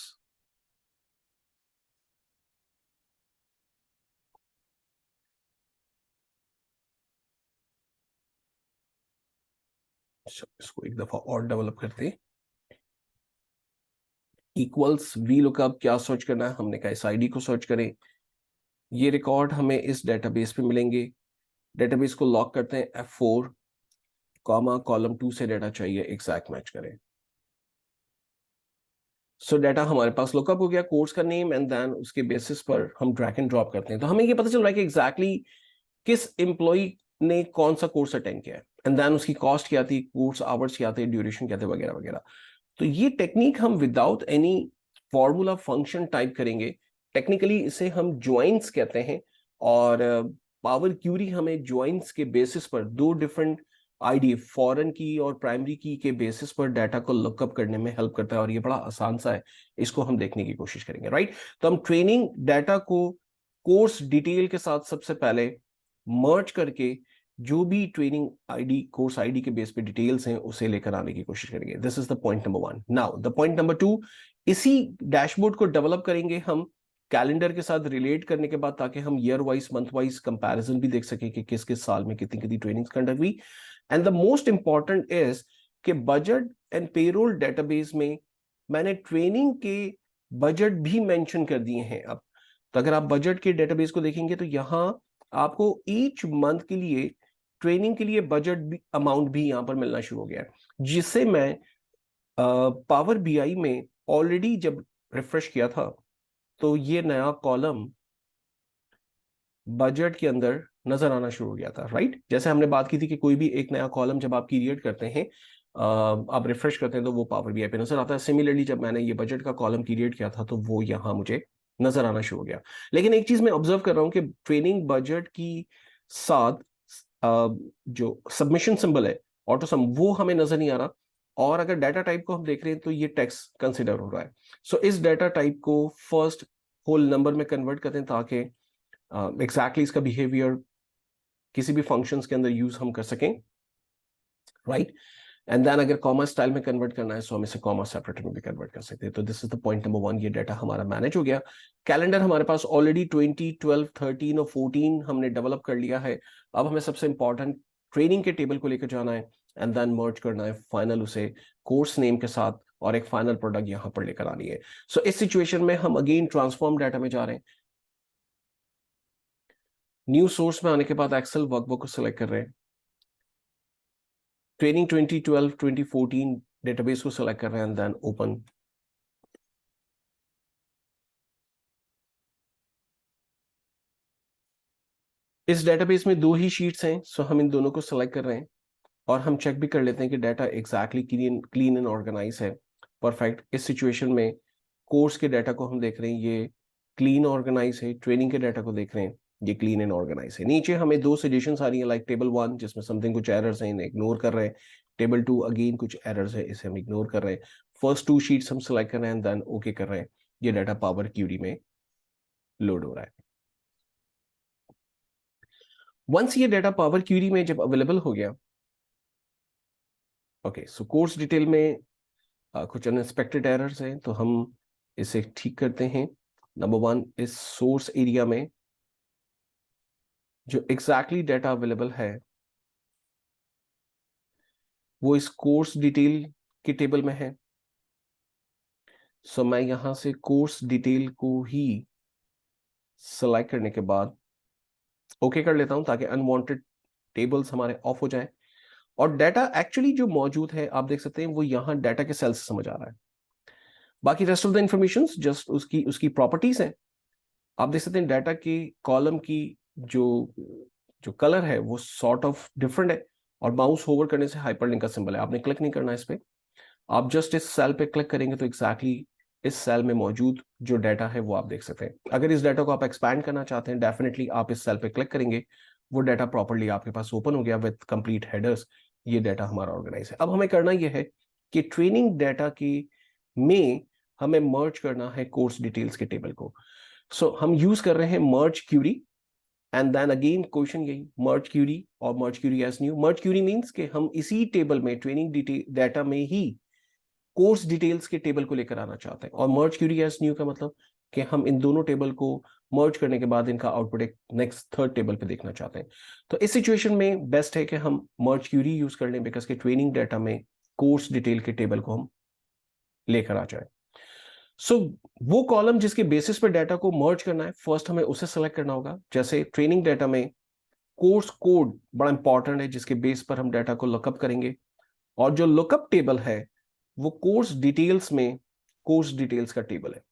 इसको एक दफा और डेवलप करते हैं। इक्वल्स वी लुकअप, क्या सर्च करना है, हमने कहा इस आईडी को सर्च करें। ये रिकॉर्ड हमें इस डेटाबेस पे मिलेंगे। डेटाबेस को लॉक करते हैं F4, कॉमा, कॉलम 2 से डेटा चाहिए, एग्जैक्ट मैच करें। सो डाटा हमारे पास लुकअप हो गया, कोर्स का नेम, एंड देन उसके बेसिस पर हम ड्रैग एंड ड्रॉप करते हैं। तो हमें ये पता चल रहा है कि एग्जैक्टली किस एम्प्लॉय ने कौन सा कोर्स अटेंड किया है, एंड देन उसकी कॉस्ट क्या थी, कोर्स आवर्स क्या थे, ड्यूरेशन क्या थे, वगैरह वगैरह। तो ये टेक्निक हम without any formula function type करेंगे। टेक्निकली इसे हम ज्वाइंस कहते हैं, और पावर क्यूरी हमें ज्वाइंस के बेसिस पर दो डिफरेंट आईडी, फॉरेन की और प्राइमरी की के बेसिस पर डाटा को लुकअप करने में हेल्प करता है। और ये बड़ा आसान सा है, इसको हम देखने की कोशिश करेंगे, राइट। तो हम ट्रेनिंग डाटा को कोर्स डिटेल के साथ सबसे पहले मर्ज करके जो भी ट्रेनिंग आईडी, कोर्स आईडी के बेस पे डिटेल्स हैं, उसे लेकर आने की कोशिश करेंगे। This is the point number 1। Now the point number 2, इसी डैशबोर्ड को डेवलप करेंगे हम कैलेंडर के साथ रिलेट करने के बाद, ताकि हम year wise, month wise comparison भी देख सकें कि किस किस साल में कितनी कितनी ट्रेनिंग्स कंडक्ट हुई। And the most important is कि बजट एंड पेरोल डेटाबेस में मैंने ट्रेनिंग के बजट भी मेंशन कर दिए हैं अब। तो अगर आप बजट के डेटाबेस को देखेंगे तो यहां आपको ईच मंथ के लिए ट्रेनिंग के लिए बजट भी, अमाउंट भी यहां पर मिलना शुरू हो गया है, जिसे मैं पावर बीआई में ऑलरेडी जब रिफ्रेश किया था तो ये नया कॉलम बजट के अंदर नजर आना शुरू हो गया था, राइट। जैसे हमने बात की थी कि कोई भी एक नया कॉलम जब आप क्रिएट करते हैं, आप रिफ्रेश करते हैं, तो वो पावर बीआई पे नजर आता है। सिमिलरली जब मैंने ये बजट का कॉलम क्रिएट किया था तो वो यहाँ मुझे नजर आना शुरू हो गया। लेकिन एक चीज मैं ऑब्जर्व कर रहा हूँ कि ट्रेनिंग बजट की साथ जो सबमिशन सिंबल है, ऑटो सम, वो हमें नजर नहीं आ रहा। और अगर डाटा टाइप को हम देख रहे हैं तो ये टेक्स्ट कंसिडर हो रहा है। सो इस डाटा टाइप को फर्स्ट होल नंबर में कन्वर्ट करते हैं, ताकि एग्जैक्टली इसका बिहेवियर किसी भी फंक्शंस के अंदर यूज हम कर सकें, राइट। एंड देन अगर कॉमा स्टाइल में कन्वर्ट करना है तो हम इसे कॉमा सेपरेटर में भी कन्वर्ट कर सकते हैं। तो this is the point number 1, ये डाटा हमारा मैनेज हो गया। कैलेंडर हमारे पास ऑलरेडी 20, 12, 13 और 14 हमने डेवलप कर लिया है। अब हमें सबसे इंपॉर्टेंट ट्रेनिंग के टेबल को लेकर जाना है एंड देन मर्ज करना है फाइनल उसे कोर्स नेम के साथ और एक फाइनल प्रोडक्ट यहां पर लेकर आनी है। सो इस सिचुएशन में हम अगेन ट्रांसफॉर्म डाटा में जा रहे हैं। न्यू सोर्स में आने के बाद एक्सेल वर्कबुक को सिलेक्ट कर रहे हैं। ट्रेनिंग 2012 2014 डेटाबेस को सिलेक्ट कर रहे हैं एंड देन ओपन। इस डेटाबेस में 2 ही शीट्स हैं, सो हम इन दोनों को सिलेक्ट कर रहे हैं और हम चेक भी कर लेते हैं कि data exactly clean and organise है। परफेक्ट। इस सिचुएशन में कोर्स के डाटा को हम देख रहे हैं, ये क्लीन ऑर्गेनाइज है। ट्रेनिंग के डाटा को देख रहे हैं, ये क्लीन एंड ऑर्गेनाइज है। नीचे हमें 2 सजेशंस आ रही है, लाइक टेबल 1 जिसमें समथिंग कुछ एरर्स हैं, इन्हें इग्नोर कर रहे हैं। टेबल 2 अगेन कुछ एरर्स है, इसे हम इग्नोर कर रहे हैं। फर्स्ट 2 शीट्स हम सिलेक्ट कर रहे हैं देन ओके कर रहे हैं। ये डाटा पावर क्यूरी में लोड हो रहा है। वंस ये डाटा पावर क्यूरी में जब अवेलेबल हो गया, ओके, सो कोर्स डिटेल में कुछ अनएक्सपेक्टेड एरर्स हैं तो हम इसे ठीक करते हैं। नंबर 1, इस सोर्स एरिया में जो एग्जैक्टली डाटा अवेलेबल है वो इस कोर्स डिटेल के टेबल में है। सो मैं यहां से कोर्स डिटेल को ही सिलेक्ट करने के बाद ओके कर लेता हूं ताकि अनवांटेड टेबल्स हमारे ऑफ हो जाए। और डाटा एक्चुअली जो मौजूद है आप देख सकते हैं वो यहाँ डाटा के सेल से समझ आ रहा है। बाकी rest of the information just उसकी उसकी प्रॉपर्टीज हैं। आप देख सकते हैं डाटा की कॉलम की जो जो कलर है वो सॉर्ट ऑफ डिफरेंट है और माउस होवर करने से हाइपरलिंक का सिंबल है, आपने क्लिक नहीं करना इस पे। आप जस्ट इस सेल पे क्लिक करेंगे तो एग्जैक्टली इस सेल में मौजूद जो डाटा है वो आप देख सकते हैं। अगर इस डाटा को आप एक्सपैंड करना चाहते हैं डेफिनेटली आप इस सेल पे क्लिक करेंगे, वो डाटा प्रॉपर्ली आपके पास ओपन हो गया विद कंप्लीट हेडर्स। ये डाटा हमारा ऑर्गेनाइज है। अब हमें करना यह है कि ट्रेनिंग डाटा की में हमें मर्ज करना है कोर्स डिटेल्स के टेबल को। सो हम यूज कर रहे हैं merge query and then again question यही मर्ज क्यूरी और merge query as new. Merge query means कि हम इसी टेबल में ट्रेनिंग डाटा में ही कोर्स डिटेल्स के टेबल को लेकर आना चाहते हैं। और मर्ज क्यूरी एज न्यू का मतलब कि हम इन दोनों टेबल को मर्ज करने के बाद इनका आउटपुट एक नेक्स्ट थर्ड टेबल पे देखना चाहते हैं। तो इस सिचुएशन में बेस्ट है कि हम मर्ज क्यूरी यूज कर लें बिकॉज के ट्रेनिंग डाटा में कोर्स डिटेल के टेबल को हम लेकर आ जाए। सो वो कॉलम जिसके बेसिस पे डाटा को मर्ज करना है फर्स्ट हमें उसे सेलेक्ट करना होगा। जैसे ट्रेनिंग डाटा में कोर्स कोड बड़ा इंपॉर्टेंट है जिसके बेस पर हम डाटा को लुकअप करेंगे और जो लुकअप टेबल है वो कोर्स डिटेल्स में कोर्स डिटेल्स का टेबल है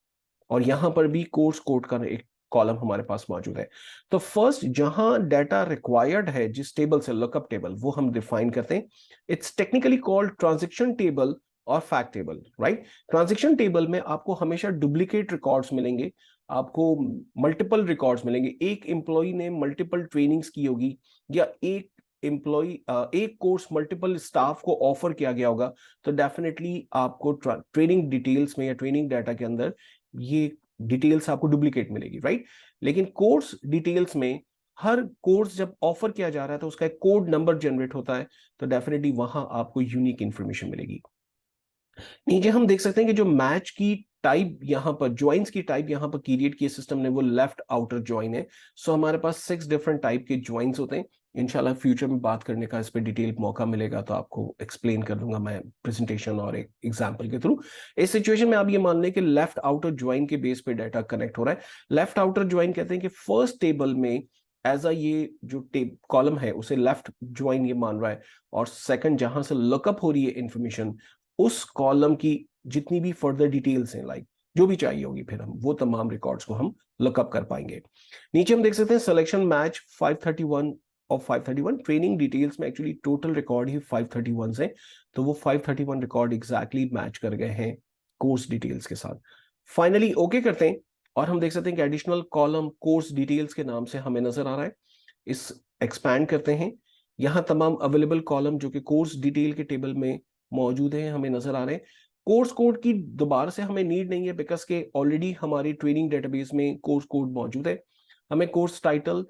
और यहां पर भी कोर्स कोड का एक कॉलम हमारे पास मौजूद है। तो फर्स्ट जहां डाटा रिक्वायर्ड है जिस टेबल से लुकअप टेबल वो हम डिफाइन करते हैं। It's technically called transaction table और fact table, right. Transaction table में आपको हमेशा डुप्लीकेट रिकॉर्ड्स मिलेंगे, आपको मल्टीपल रिकॉर्ड्स मिलेंगे। एक एम्प्लॉय ने मल्टीपल ट्रेनिंग्स की होगी या एक एम्प्लॉय एक कोर्स मल्टीपल स्टाफ को ऑफर किया गया होगा तो डेफिनेटली आपको ट्रेनिंग डिटेल्स में या ट्रेनिंग डाटा के अंदर ये डिटेल्स आपको डुप्लीकेट मिलेगी, राइट। लेकिन कोर्स डिटेल्स में हर कोर्स जब ऑफर किया जा रहा है तो उसका एक कोड नंबर जनरेट होता है तो डेफिनेटली वहां आपको यूनिक इंफॉर्मेशन मिलेगी। नीचे हम देख सकते हैं कि जो मैच की टाइप यहां पर ज्वाइंस की टाइप यहां पर क्रिएट किए सिस्टम ने वो लेफ्ट आउटर ज्वाइन है। सो हमारे पास 6 डिफरेंट टाइप के ज्वाइंस होते हैं। इंशाल्लाह फ्यूचर में बात करने का इस पर डिटेल मौका मिलेगा तो आपको एक्सप्लेन कर दूंगा मैं प्रेजेंटेशन और एक एग्जांपल के थ्रू। इस सिचुएशन में आप ये मान लें कि लेफ्ट आउटर ज्वाइन के बेस पे डाटा कनेक्ट हो रहा है। लेफ्ट आउटर ज्वाइन कहते हैं कि फर्स्ट टेबल में एज अ ये जो कॉलम है उसे लेफ्ट ज्वाइन ये मान रहा है और सेकंड जहां से लुकअप हो रही है इंफॉर्मेशन उस कॉलम की जितनी भी फर्दर डिटेल्स हैं लाइक जो भी चाहिए होगी फिर हम वो तमाम रिकॉर्ड्स को हम लुकअप कर पाएंगे। नीचे हम देख सकते हैं सिलेक्शन मैच 531 और 531 ट्रेनिंग डिटेल्स में एक्चुअली टोटल रिकॉर्ड ही 531 है तो वो 531 रिकॉर्ड एग्जैक्टली मैच कर गए हैं कोर्स डिटेल्स के साथ। फाइनली ओके करते हैं और हम देख सकते हैं कि एडिशनल कॉलम कोर्स डिटेल्स के नाम से हमें नजर आ रहा है। इस एक्सपैंड करते हैं, यहां तमाम अवेलेबल कॉलम जो कि कोर्स डिटेल के टेबल में मौजूद है हमें नजर आ रहे हैं। कोर्स कोड की दोबारा से हमें नीड नहीं है बिकॉज के ऑलरेडी हमारी ट्रेनिंग डेटाबेस में कोर्स कोड मौजूद है। हमें course title,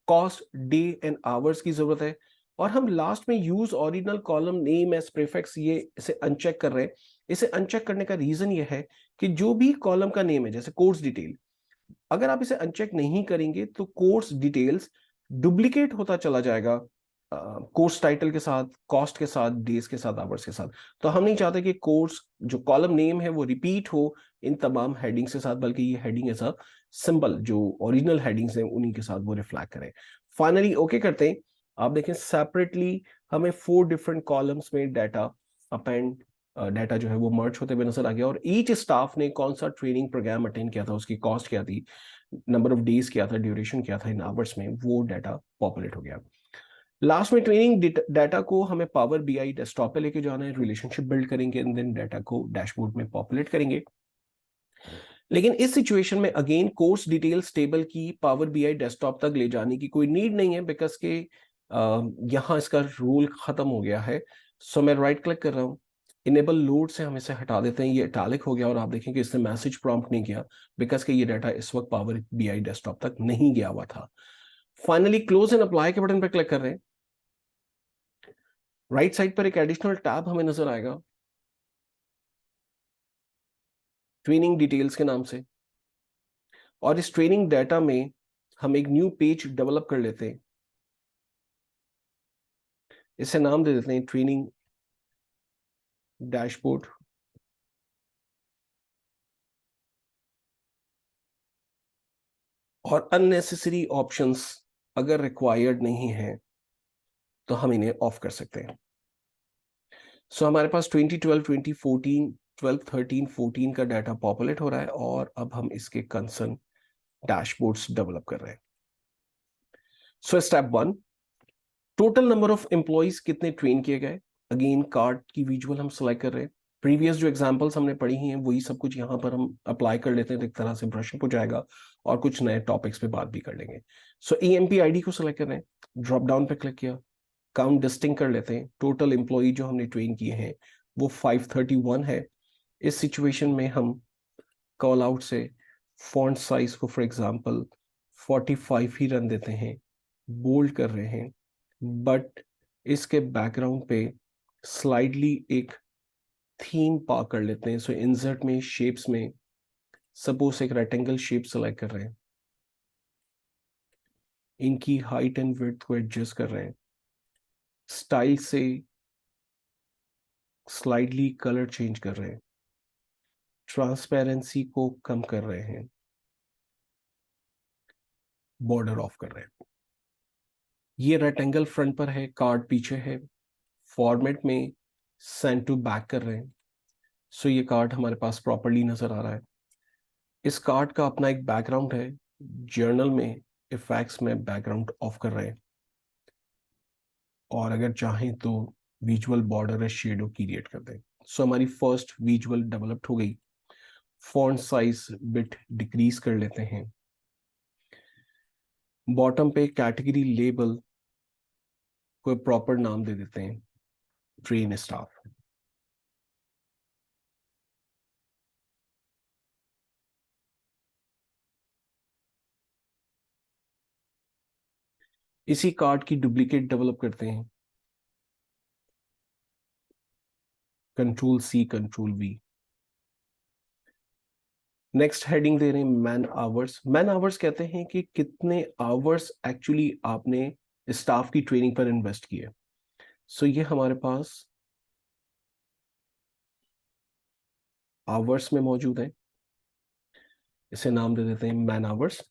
cost, day and hours की जरूरत है और हम लास्ट में use original column name as prefix ये इसे अनचेक कर रहे हैं। इसे अनचेक करने का रीजन ये है कि जो भी कॉलम का नेम है, जैसे कोर्स डिटेल, अगर आप इसे अनचेक नहीं करेंगे तो कोर्स डिटेल्स डुप्लीकेट होता चला जाएगा कोर्स टाइटल के साथ, कॉस्ट के साथ, डेज के साथ, आवर्स के साथ। तो हम नहीं चाहते कि कोर्स जो कॉलम नेम है वो रिपीट हो इन तमाम हेडिंग्स के साथ, बल्कि ये हेडिंग ऐसा सिंपल जो ओरिजिनल हेडिंग्स हैं उन्हीं के साथ वो रिफ्लेक्ट करें। फाइनली ओके करते हैं। आप देखें सेपरेटली हमें 4 डिफरेंट कॉलम्स में डाटा अपेंड, डाटा जो है वो मर्ज होते हुए नजर आ गया, और ईच स्टाफ ने कौन सा ट्रेनिंग प्रोग्राम अटेंड किया था, उसकी कॉस्ट क्या थी, नंबर ऑफ डेज क्या था, ड्यूरेशन क्या था इन आवर्स में, वो डाटा पॉपुलेट हो गया। लास्ट में ट्रेनिंग डाटा को हमें पावर बीआई डेस्कटॉप पे लेके जाना है, रिलेशनशिप बिल्ड करेंगे एंड देन डाटा को डैशबोर्ड में पॉपुलेट करेंगे। लेकिन इस सिचुएशन में अगेन कोर्स डिटेल्स टेबल की पावर बीआई डेस्कटॉप तक ले जाने की कोई नीड नहीं है, बिकॉज के यहाँ इसका रूल खत्म हो गया है। सो मैं राइट क्लिक कर रहा हूँ, इनेबल लोड से हम इसे हटा देते हैं, ये इटैलिक हो गया और आप देखें कि इसने मैसेज प्रॉम्प्ट नहीं किया, बिकॉज के ये डाटा इस वक्त पावर बीआई डेस्कटॉप तक नहीं गया हुआ था। फाइनली क्लोज एंड अप्लाई के बटन पर क्लिक कर रहे हैं। राइट साइड पर एक एडिशनल टैब हमें नजर आएगा ट्रेनिंग डिटेल्स के नाम से, और इस ट्रेनिंग डाटा में हम एक न्यू पेज डेवलप कर लेते हैं। इसे नाम दे देते हैं ट्रेनिंग डैशबोर्ड। और अननेसेसरी ऑप्शंस अगर रिक्वायर्ड नहीं है तो हम इन्हें ऑफ कर सकते हैं। सो हमारे पास 2012, 2014, 12, 13, 14 का डाटा पॉपुलेट हो रहा है, और अब हम इसके कंसर्न डैशबोर्ड्स डेवलप कर रहे हैं। So step 1, total number of employees कितने ट्रेन किए गए। अगेन कार्ड की विजुअल हम सेलेक्ट कर रहे हैं। प्रीवियस जो एग्जांपल्स हमने पढ़ी हैं वही सब कुछ यहाँ पर हम अप्लाई कर लेते हैं, तो एक तरह से ब्रशअप हो जाएगा और कुछ नए टॉपिक्स पे बात भी कर लेंगे। सो ईएमपी आईडी को सेलेक्ट कर रहे हैं, ड्रॉप डाउन पे क्लिक किया, काउंट डिस्टिंग कर लेते हैं। टोटल एम्प्लॉई जो हमने ट्रेन किए हैं वो 531 है। इस सिचुएशन में हम कॉल आउट से फॉन्ट साइज को फॉर एग्जांपल 45 ही रन देते हैं, बोल्ड कर रहे हैं, बट इसके बैकग्राउंड पे स्लाइडली एक थीम पा कर लेते हैं। सो इंसर्ट में शेप्स में सपोज एक रेक्टेंगल शेप सेलेक्ट कर रहे हैं, इनकी हाइट एंड विड्थ को एडजस्ट कर रहे हैं, स्टाइल से स्लाइडली कलर चेंज कर रहे हैं, ट्रांसपेरेंसी को कम कर रहे हैं, बॉर्डर ऑफ कर रहे हैं। ये रेक्टेंगल फ्रंट पर है, कार्ड पीछे है, फॉर्मेट में सेंड टू बैक कर रहे हैं। सो ये कार्ड हमारे पास प्रॉपरली नजर आ रहा है। इस कार्ड का अपना एक बैकग्राउंड है, जर्नल में इफेक्ट्स में बैकग्राउंड ऑफ कर रहे हैं, और अगर चाहें तो विजुअल बॉर्डर है शेडो क्रिएट कर दें। सो हमारी फर्स्ट विजुअल डेवलप्ड हो गई। फॉन्ट साइज बिट डिक्रीज कर लेते हैं। बॉटम पे कैटेगरी लेबल को प्रॉपर नाम दे देते हैं, ट्रेन स्टाफ। इसी कार्ड की डुप्लीकेट डेवलप करते हैं, control C control V. Next heading दे रहे हैं मैन आवर्स। मैन आवर्स कहते हैं कि कितने आवर्स एक्चुअली आपने स्टाफ की ट्रेनिंग पर इन्वेस्ट किए। सो ये हमारे पास आवर्स में मौजूद है, इसे नाम दे देते हैं मैन आवर्स।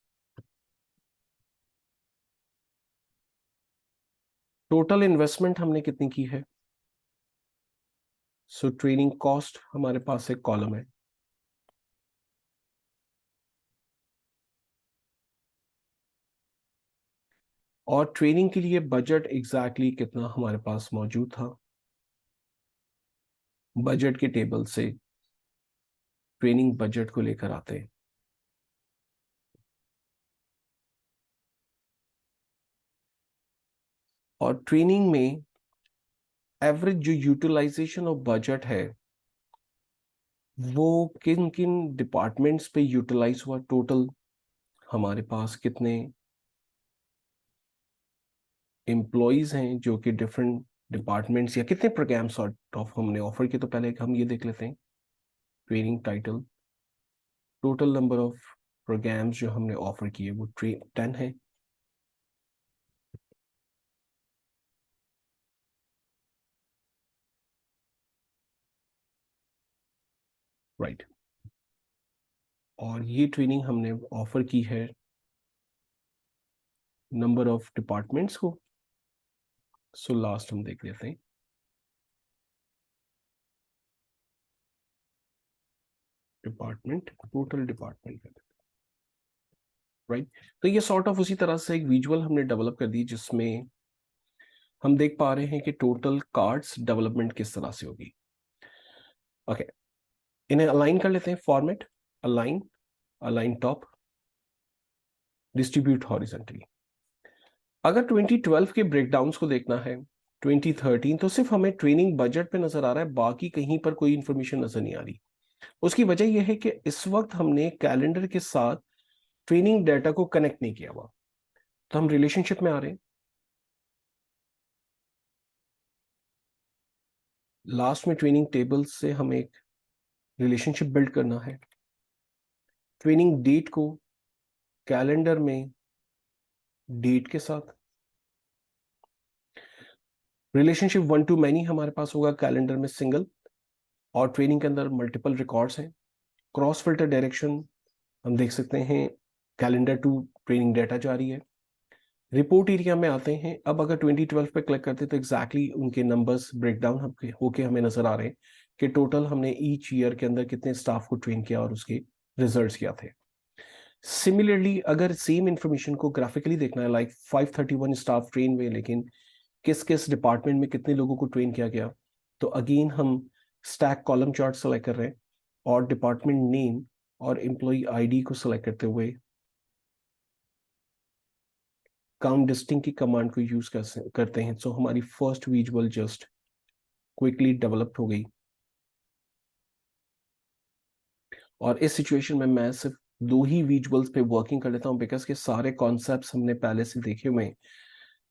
टोटल इन्वेस्टमेंट हमने कितनी की है। सो ट्रेनिंग कॉस्ट हमारे पास एक कॉलम है, और ट्रेनिंग के लिए बजट एग्जैक्टली कितना हमारे पास मौजूद था। बजट के टेबल से ट्रेनिंग बजट को लेकर आते हैं, और ट्रेनिंग में एवरेज जो यूटिलाइजेशन ऑफ बजट है वो किन किन डिपार्टमेंट्स पे यूटिलाइज हुआ। टोटल हमारे पास कितने एम्प्लॉयज हैं जो कि डिफरेंट डिपार्टमेंट्स या कितने प्रोग्राम सॉर्ट ऑफ हमने ऑफर किए, तो पहले हम ये देख लेते हैं training title. Total number of programs जो हमने ऑफर किए वो 10 है। राइट। और ये ट्रेनिंग हमने ऑफर की है नंबर ऑफ डिपार्टमेंट्स को। सो लास्ट हम देख लेते हैं डिपार्टमेंट, टोटल डिपार्टमेंट। राइट। तो ये सॉर्ट ऑफ उसी तरह से एक विजुअल हमने डेवलप कर दी जिसमें हम देख पा रहे हैं कि टोटल कार्ड्स डेवलपमेंट किस तरह से होगी। ओके, इन्हें अलाइन कर लेते हैं। Format, align, align top, distribute horizontally. अगर 2012 के ब्रेकडाउन्स को देखना है 2013, तो सिर्फ हमें ट्रेनिंग बजट पे नजर आ रहा है, बाकी कहीं पर कोई इंफॉर्मेशन नजर नहीं आ रही। उसकी वजह यह है कि इस वक्त हमने कैलेंडर के साथ ट्रेनिंग डाटा को कनेक्ट नहीं किया हुआ। तो हम रिलेशनशिप में आ रहे हैं। लास्ट में ट्रेनिंग टेबल से हमें एक रिलेशनशिप बिल्ड करना है। ट्रेनिंग डेट को कैलेंडर में डेट के साथ, रिलेशनशिप वन टू मैनी हमारे पास होगा कैलेंडर में सिंगल, और ट्रेनिंग के अंदर मल्टीपल रिकॉर्ड्स हैं। क्रॉस फिल्टर डायरेक्शन हम देख सकते हैं, कैलेंडर टू ट्रेनिंग डाटा जारी है। रिपोर्ट एरिया में आते हैं। अब अगर 2012 पे क्लिक करते हैं तो एग्जैक्टली उनके नंबर्स ब्रेकडाउन होके हमें नजर आ रहे हैं कि टोटल हमने ईच ईयर के अंदर कितने स्टाफ को ट्रेन किया और उसके रिजल्ट्स क्या थे। सिमिलरली अगर सेम इंफॉर्मेशन को ग्राफिकली देखना है, लाइक 531 स्टाफ ट्रेन हुए, लेकिन किस किस डिपार्टमेंट में कितने लोगों को ट्रेन किया गया, तो अगेन हम स्टैक कॉलम चार्ट सेलेक्ट कर रहे हैं और डिपार्टमेंट नेम और एम्प्लॉय आईडी को सेलेक्ट करते हुए काउंट डिस्टिंग की कमांड को यूज करते हैं। सो हमारी first visual just quickly develop हो गई। और इस सिचुएशन में मैं सिर्फ दो ही विजुअल्स पे वर्किंग कर लेता हूँ, बिकॉज के सारे कॉन्सेप्ट्स हमने पहले से देखे हुए हैं,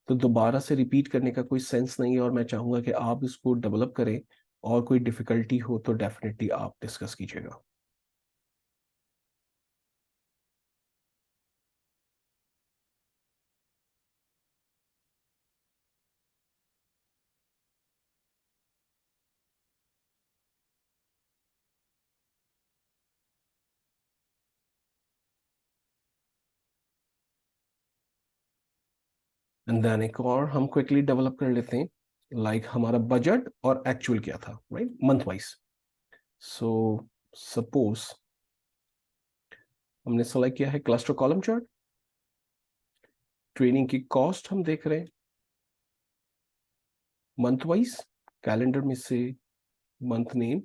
तो दोबारा से रिपीट करने का कोई सेंस नहीं है। और मैं चाहूंगा कि आप इसको डेवलप करें, और कोई डिफिकल्टी हो तो डेफिनेटली आप डिस्कस कीजिएगा। एंड देन एक और हम क्विकली डेवलप कर लेते हैं, लाइक हमारा बजट और एक्चुअल क्या था, right, month wise. So suppose हमने सेलेक्ट किया है क्लस्टर कॉलम चार्ट। ट्रेनिंग की कॉस्ट हम देख रहे हैं मंथ वाइज, कैलेंडर में से मंथ नेम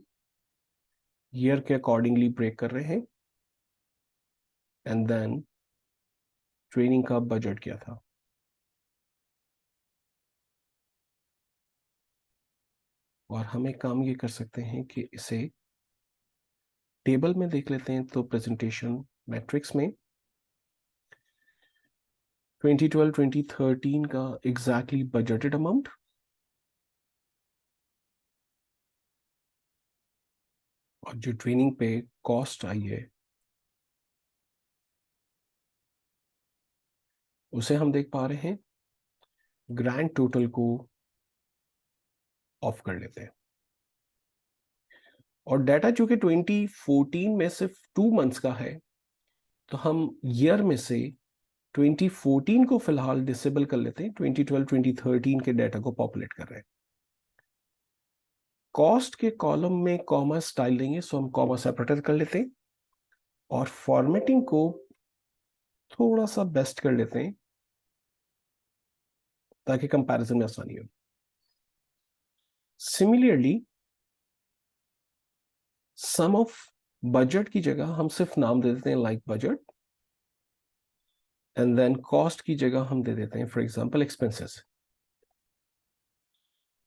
ईयर के अकॉर्डिंगली ब्रेक कर रहे हैं। एंड देन ट्रेनिंग का बजट क्या था। और हम एक काम ये कर सकते हैं कि इसे टेबल में देख लेते हैं। तो प्रेजेंटेशन मैट्रिक्स में 2012-2013 का एग्जैक्टली बजटेड अमाउंट, और जो ट्रेनिंग पे कॉस्ट आई है उसे हम देख पा रहे हैं। ग्रैंड टोटल को ऑफ कर लेते हैं। और डाटा चूंकि 2014 में सिर्फ 2 मंथ्स का है, तो हम ईयर में से 2014 को फिलहाल डिसेबल कर लेते हैं। 2012-2013 के डाटा को पॉपुलेट कर रहे हैं। कॉस्ट के कॉलम में कॉमा स्टाइल देंगे, सो हम कॉमा सेपरेटर कर लेते हैं। और फॉर्मेटिंग को थोड़ा सा बेस्ट कर लेते हैं ताकि कंपैरिजन में आसानी हो। सिमिलरली सम ऑफ बजट की जगह हम सिर्फ नाम दे देते हैं like budget, and then cost की जगह हम दे देते हैं फॉर एग्जांपल एक्सपेंसेस।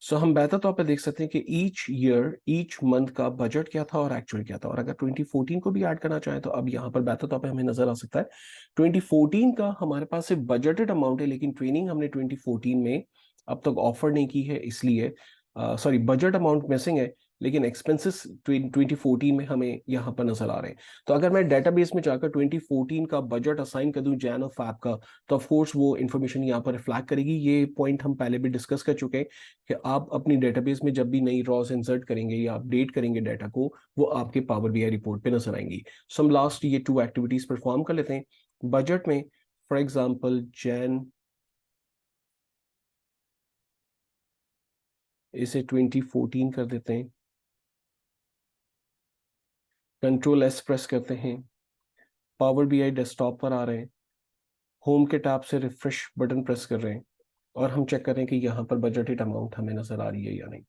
सो हम बेहतर तौर पे देख सकते हैं कि ईच ईयर ईच मंथ का बजट क्या था और एक्चुअल क्या था, और अगर 2014 को भी ऐड करना चाहें तो अब यहाँ पर बेहतर तौर पे हमें नजर आ सकता है 2014 का हमारे पास सिर्फ बजटेड अमाउंट है, लेकिन ट्रेनिंग हमने 2014 में अब तक ऑफर नहीं की है, इसलिए सॉरी बजट अमाउंट मिसिंग है, लेकिन एक्सपेंसेस 2014 में हमें यहाँ पर नजर आ रहे हैं। तो अगर मैं डेटाबेस में जाकर 2014 का बजट असाइन कर दूं जैन और फैब का, तो ऑफ कोर्स वो इन्फॉर्मेशन यहाँ पर रिफ्लैक्ट करेगी। ये पॉइंट हम पहले भी डिस्कस कर चुके हैं कि आप अपनी डेटाबेस में जब भी नई रॉस इंसर्ट करेंगे या अपडेट करेंगे डाटा को, वो आपके पावर बीआई रिपोर्ट पे नजर आएंगी। सो हम लास्ट ये 2 एक्टिविटीज परफॉर्म कर लेते हैं बजट में। फॉर एग्जांपल जैन, इसे 2014 कर देते हैं, कंट्रोल एस प्रेस करते हैं, पावर बीआई डेस्कटॉप पर आ रहे हैं, होम के टैब से रिफ्रेश बटन प्रेस कर रहे हैं, और हम चेक करें कि यहाँ पर बजटेड अमाउंट हमें नजर आ रही है या नहीं।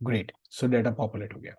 ग्रेट, सो डाटा पॉपुलेट हो गया।